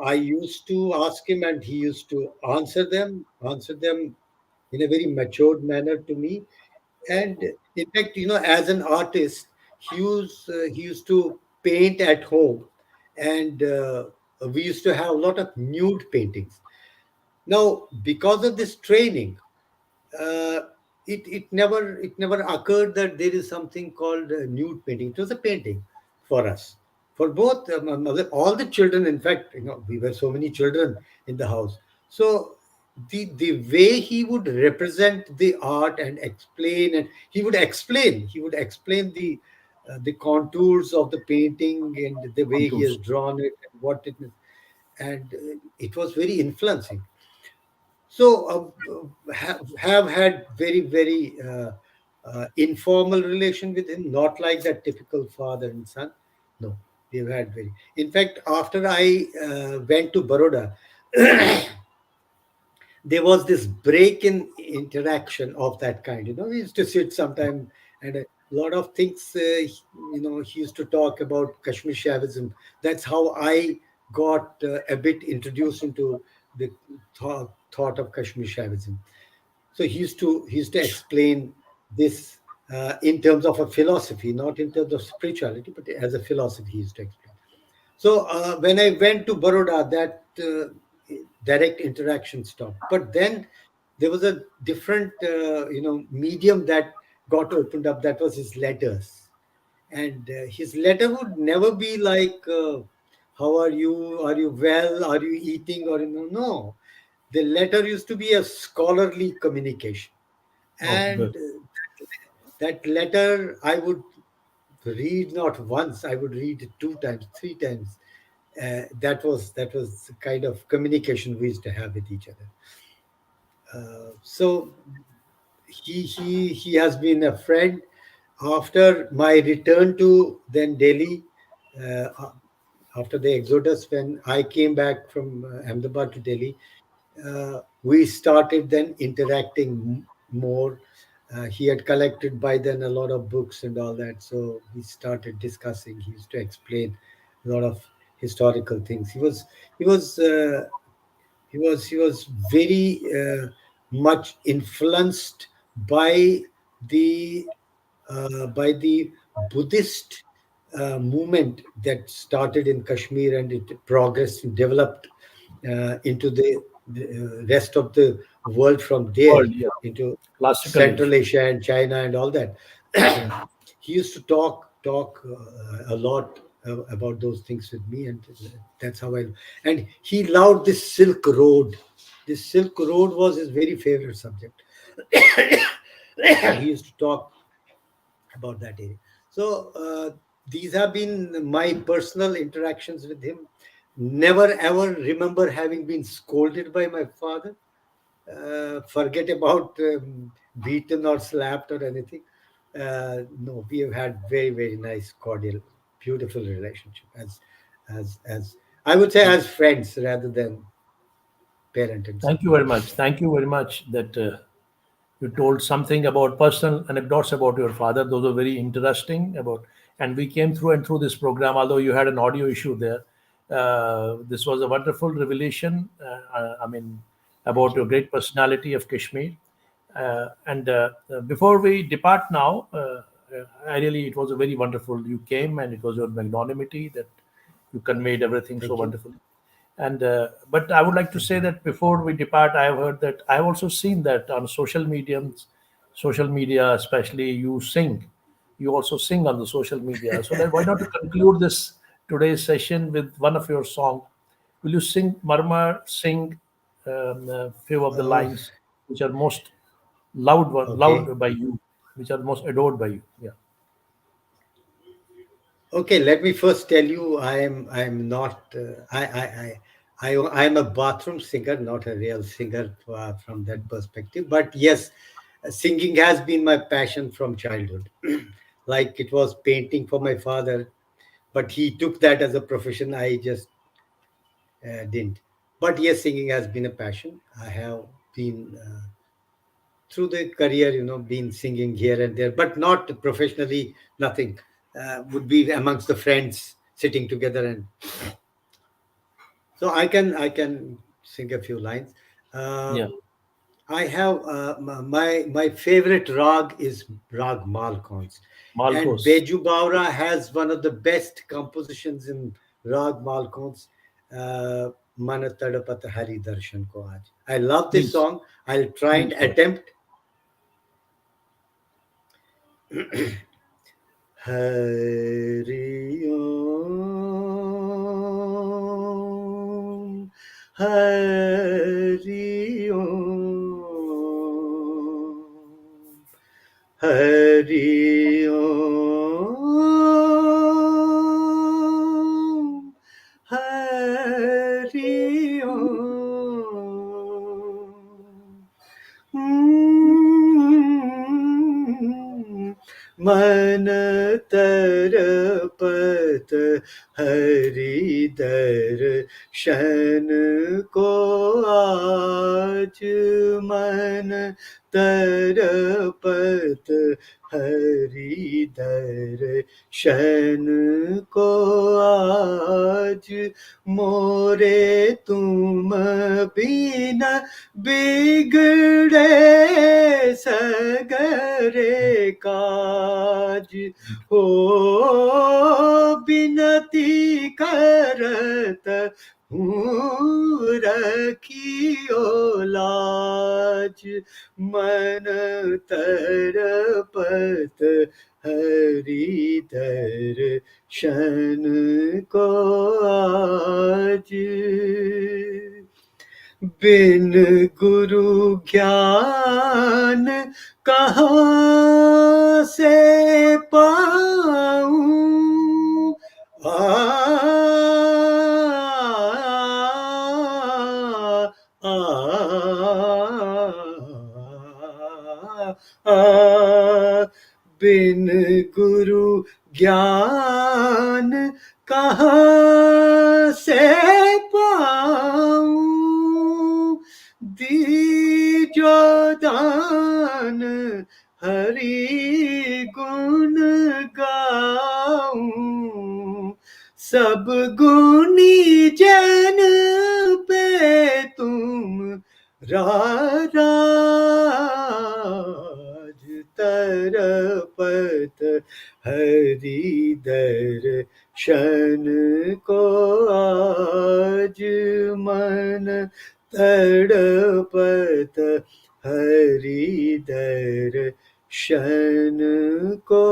I used to ask him, and he used to answer them in a very matured manner to me. And in fact, as an artist, he used to paint at home, and we used to have a lot of nude paintings. Now, because of this training, uh, it never occurred that there is something called nude painting. It was a painting for us, for both all the children. In fact, we were so many children in the house. So the way he would represent the art and explain, and he would explain the contours of the painting and the way he has Contours. drawn it and what it is, and it was very influencing. So have had very informal relation with him, not like that typical father and son. No, we've had very. In fact, after I went to Baroda, there was this break in interaction of that kind. We used to sit sometime, and a lot of things. He used to talk about Kashmir Shaivism. That's how I got a bit introduced into the thought of Kashmir Shaivism. So he used to explain this in terms of a philosophy, not in terms of spirituality, but as a philosophy. He used to explain. So when I went to Baroda, that direct interaction stopped. But then there was a different, medium that got opened up. That was his letters, and his letter would never be like, "How are you? Are you well? Are you eating?" Or no. The letter used to be a scholarly communication, Oh, and good. that letter I would read not once. I would read it two times, three times. That was the kind of communication we used to have with each other. So he has been a friend. After my return to then Delhi, uh, after the exodus, when I came back from Ahmedabad to Delhi, we started then interacting more. He had collected by then a lot of books and all that, so we started discussing. He used to explain a lot of historical things. He was he was very much influenced by the by the Buddhist movement that started in Kashmir, and it progressed and developed into the rest of the world from there, World, yeah. into Classical age. Central Asia and China and all that. Yeah. He used to talk a lot about those things with me, and that's how I. And he loved this Silk Road. This Silk Road was his very favorite subject. He used to talk about that area. So these have been my personal interactions with him. Never ever remember having been scolded by my father. Forget about beaten or slapped or anything. No, we have had very nice, cordial, beautiful relationship as I would say as friends rather than parent and son. Thank you very much. Thank you very much that you told something about personal anecdotes about your father. Those are very interesting about and we came through and through this program. Although you had an audio issue there, this was a wonderful revelation. I mean, Thank about your you. great personality of Kashmir. And before we depart now, I really, it was a very wonderful. You came, and it was your magnanimity that you conveyed everything so Thank you. wonderfully. And but I would like to Thank say you. that before we depart, I have heard that I have also seen that on social media, especially you sing. You also sing on the social media. So then, why not to conclude this today's session with one of your song? Will you sing, Marma, sing a few of the Uh, lines which are most loved okay. by you, which are most adored by you? Yeah, Okay, let me first tell you, I'm not I'm a bathroom singer, not a real singer from that perspective. But yes, singing has been my passion from childhood. Like it was painting for my father, but he took that as a profession. I just didn't. But yes, singing has been a passion. I have been through the career, been singing here and there, but not professionally. Nothing. Would be amongst the friends sitting together, and so I can sing a few lines. Uh, yeah. I have my favorite rag is rag Malkons, and Malkos, Beju Baura has one of the best compositions in rag Malkons. Uh, Mana Tadapata Hari Darshan Ko Aaj. I love this please, song. I'll try and please go ahead. attempt. Hari Om, Hari Om, Hari Om, Hari Om. मन तरपत हरि दर्शन को आज मन तरपत हरि दर्शन को आज मोरे तुम बिना बिगड़े सगरे काज हो बिनती करत हूँ रखियो लाज मन तरपत हरि दर्शन को आज बिन गुरु ज्ञान कहाँ से पाऊं बिन गुरु ज्ञान कहाँ से पाऊं दीजो दान हरि गुण गाऊं सब गुनी जन पे तुम राज तरपत हरि दर्शन को आज मन तड़पत हरि दर्शन को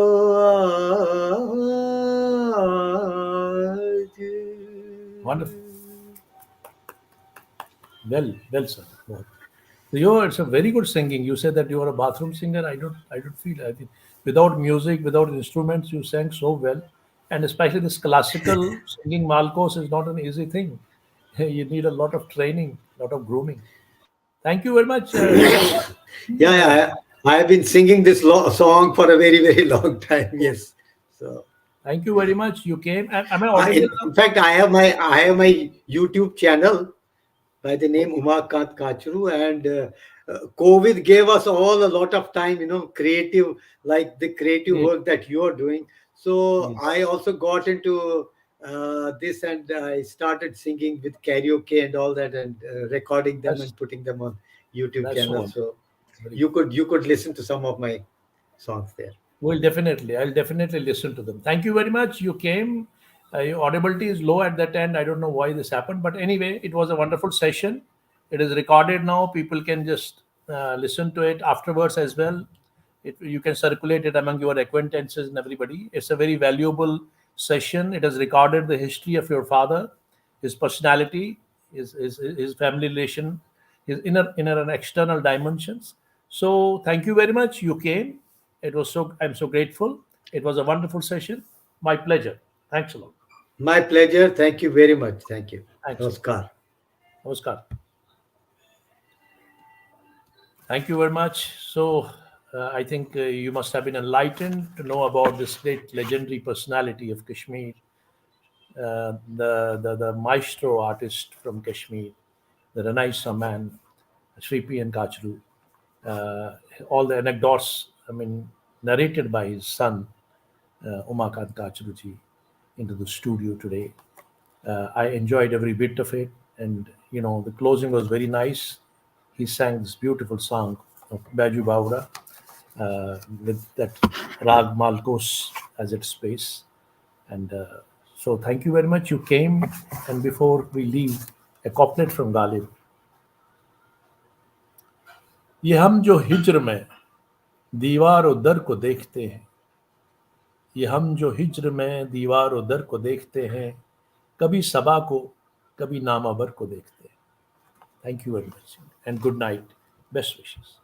आज Wonderful. Well, sir. Well. So you, it's a very good singing. You said that you are a bathroom singer. I don't feel. I think without music, without instruments, you sang so well, and especially this classical singing Malkos is not an easy thing. You need a lot of training, lot of grooming. Thank you very much. yeah, Uh, yeah, I have been singing this song for a very, very long time. Yes. So, Thank you very much. You came. Am I audible in now? fact, I have my YouTube channel by the name Okay. Kant Kachru, and COVID gave us all a lot of time, creative, like the creative Great. work that you are doing. So Yes, I also got into this, and I started singing with karaoke and all that, and recording them that's and putting them on YouTube that's so channel. wonderful. So Very you good. could listen to some of my songs there. Well, definitely. I'll definitely listen to them. Thank you very much. You came. Your audibility is low at that end. I don't know why this happened, but anyway, it was a wonderful session. It is recorded now. People can just listen to it afterwards as well. You can circulate it among your acquaintances and everybody. It's a very valuable session. It has recorded the history of your father, his personality, his family relation, his inner and external dimensions. So thank you very much. You came. It was so I'm so grateful. It was a wonderful session. My pleasure. Thanks a lot. My pleasure. Thank you very much. Thank you. Thanks a lot. Namaskar. Namaskar. Thank you very much. So I think you must have been enlightened to know about this great legendary personality of Kashmir, the maestro artist from Kashmir, the Renaissance man, Sh.P. and Kachru. All the anecdotes, I mean, narrated by his son, Kant Kachru ji, into the studio today. I enjoyed every bit of it, and the closing was very nice. He sang this beautiful song of Baju Baura with that Rag Malkos as its space. And so, thank you very much. You came, and before we leave, a couplet from Galib. ये हम जो हिज्र में दीवार और दर को देखते हैं, ये हम जो हिज्र में दीवार और दर को देखते हैं, कभी सबा को कभी नामावर को देखते हैं. Thank you very much and good night. Best wishes.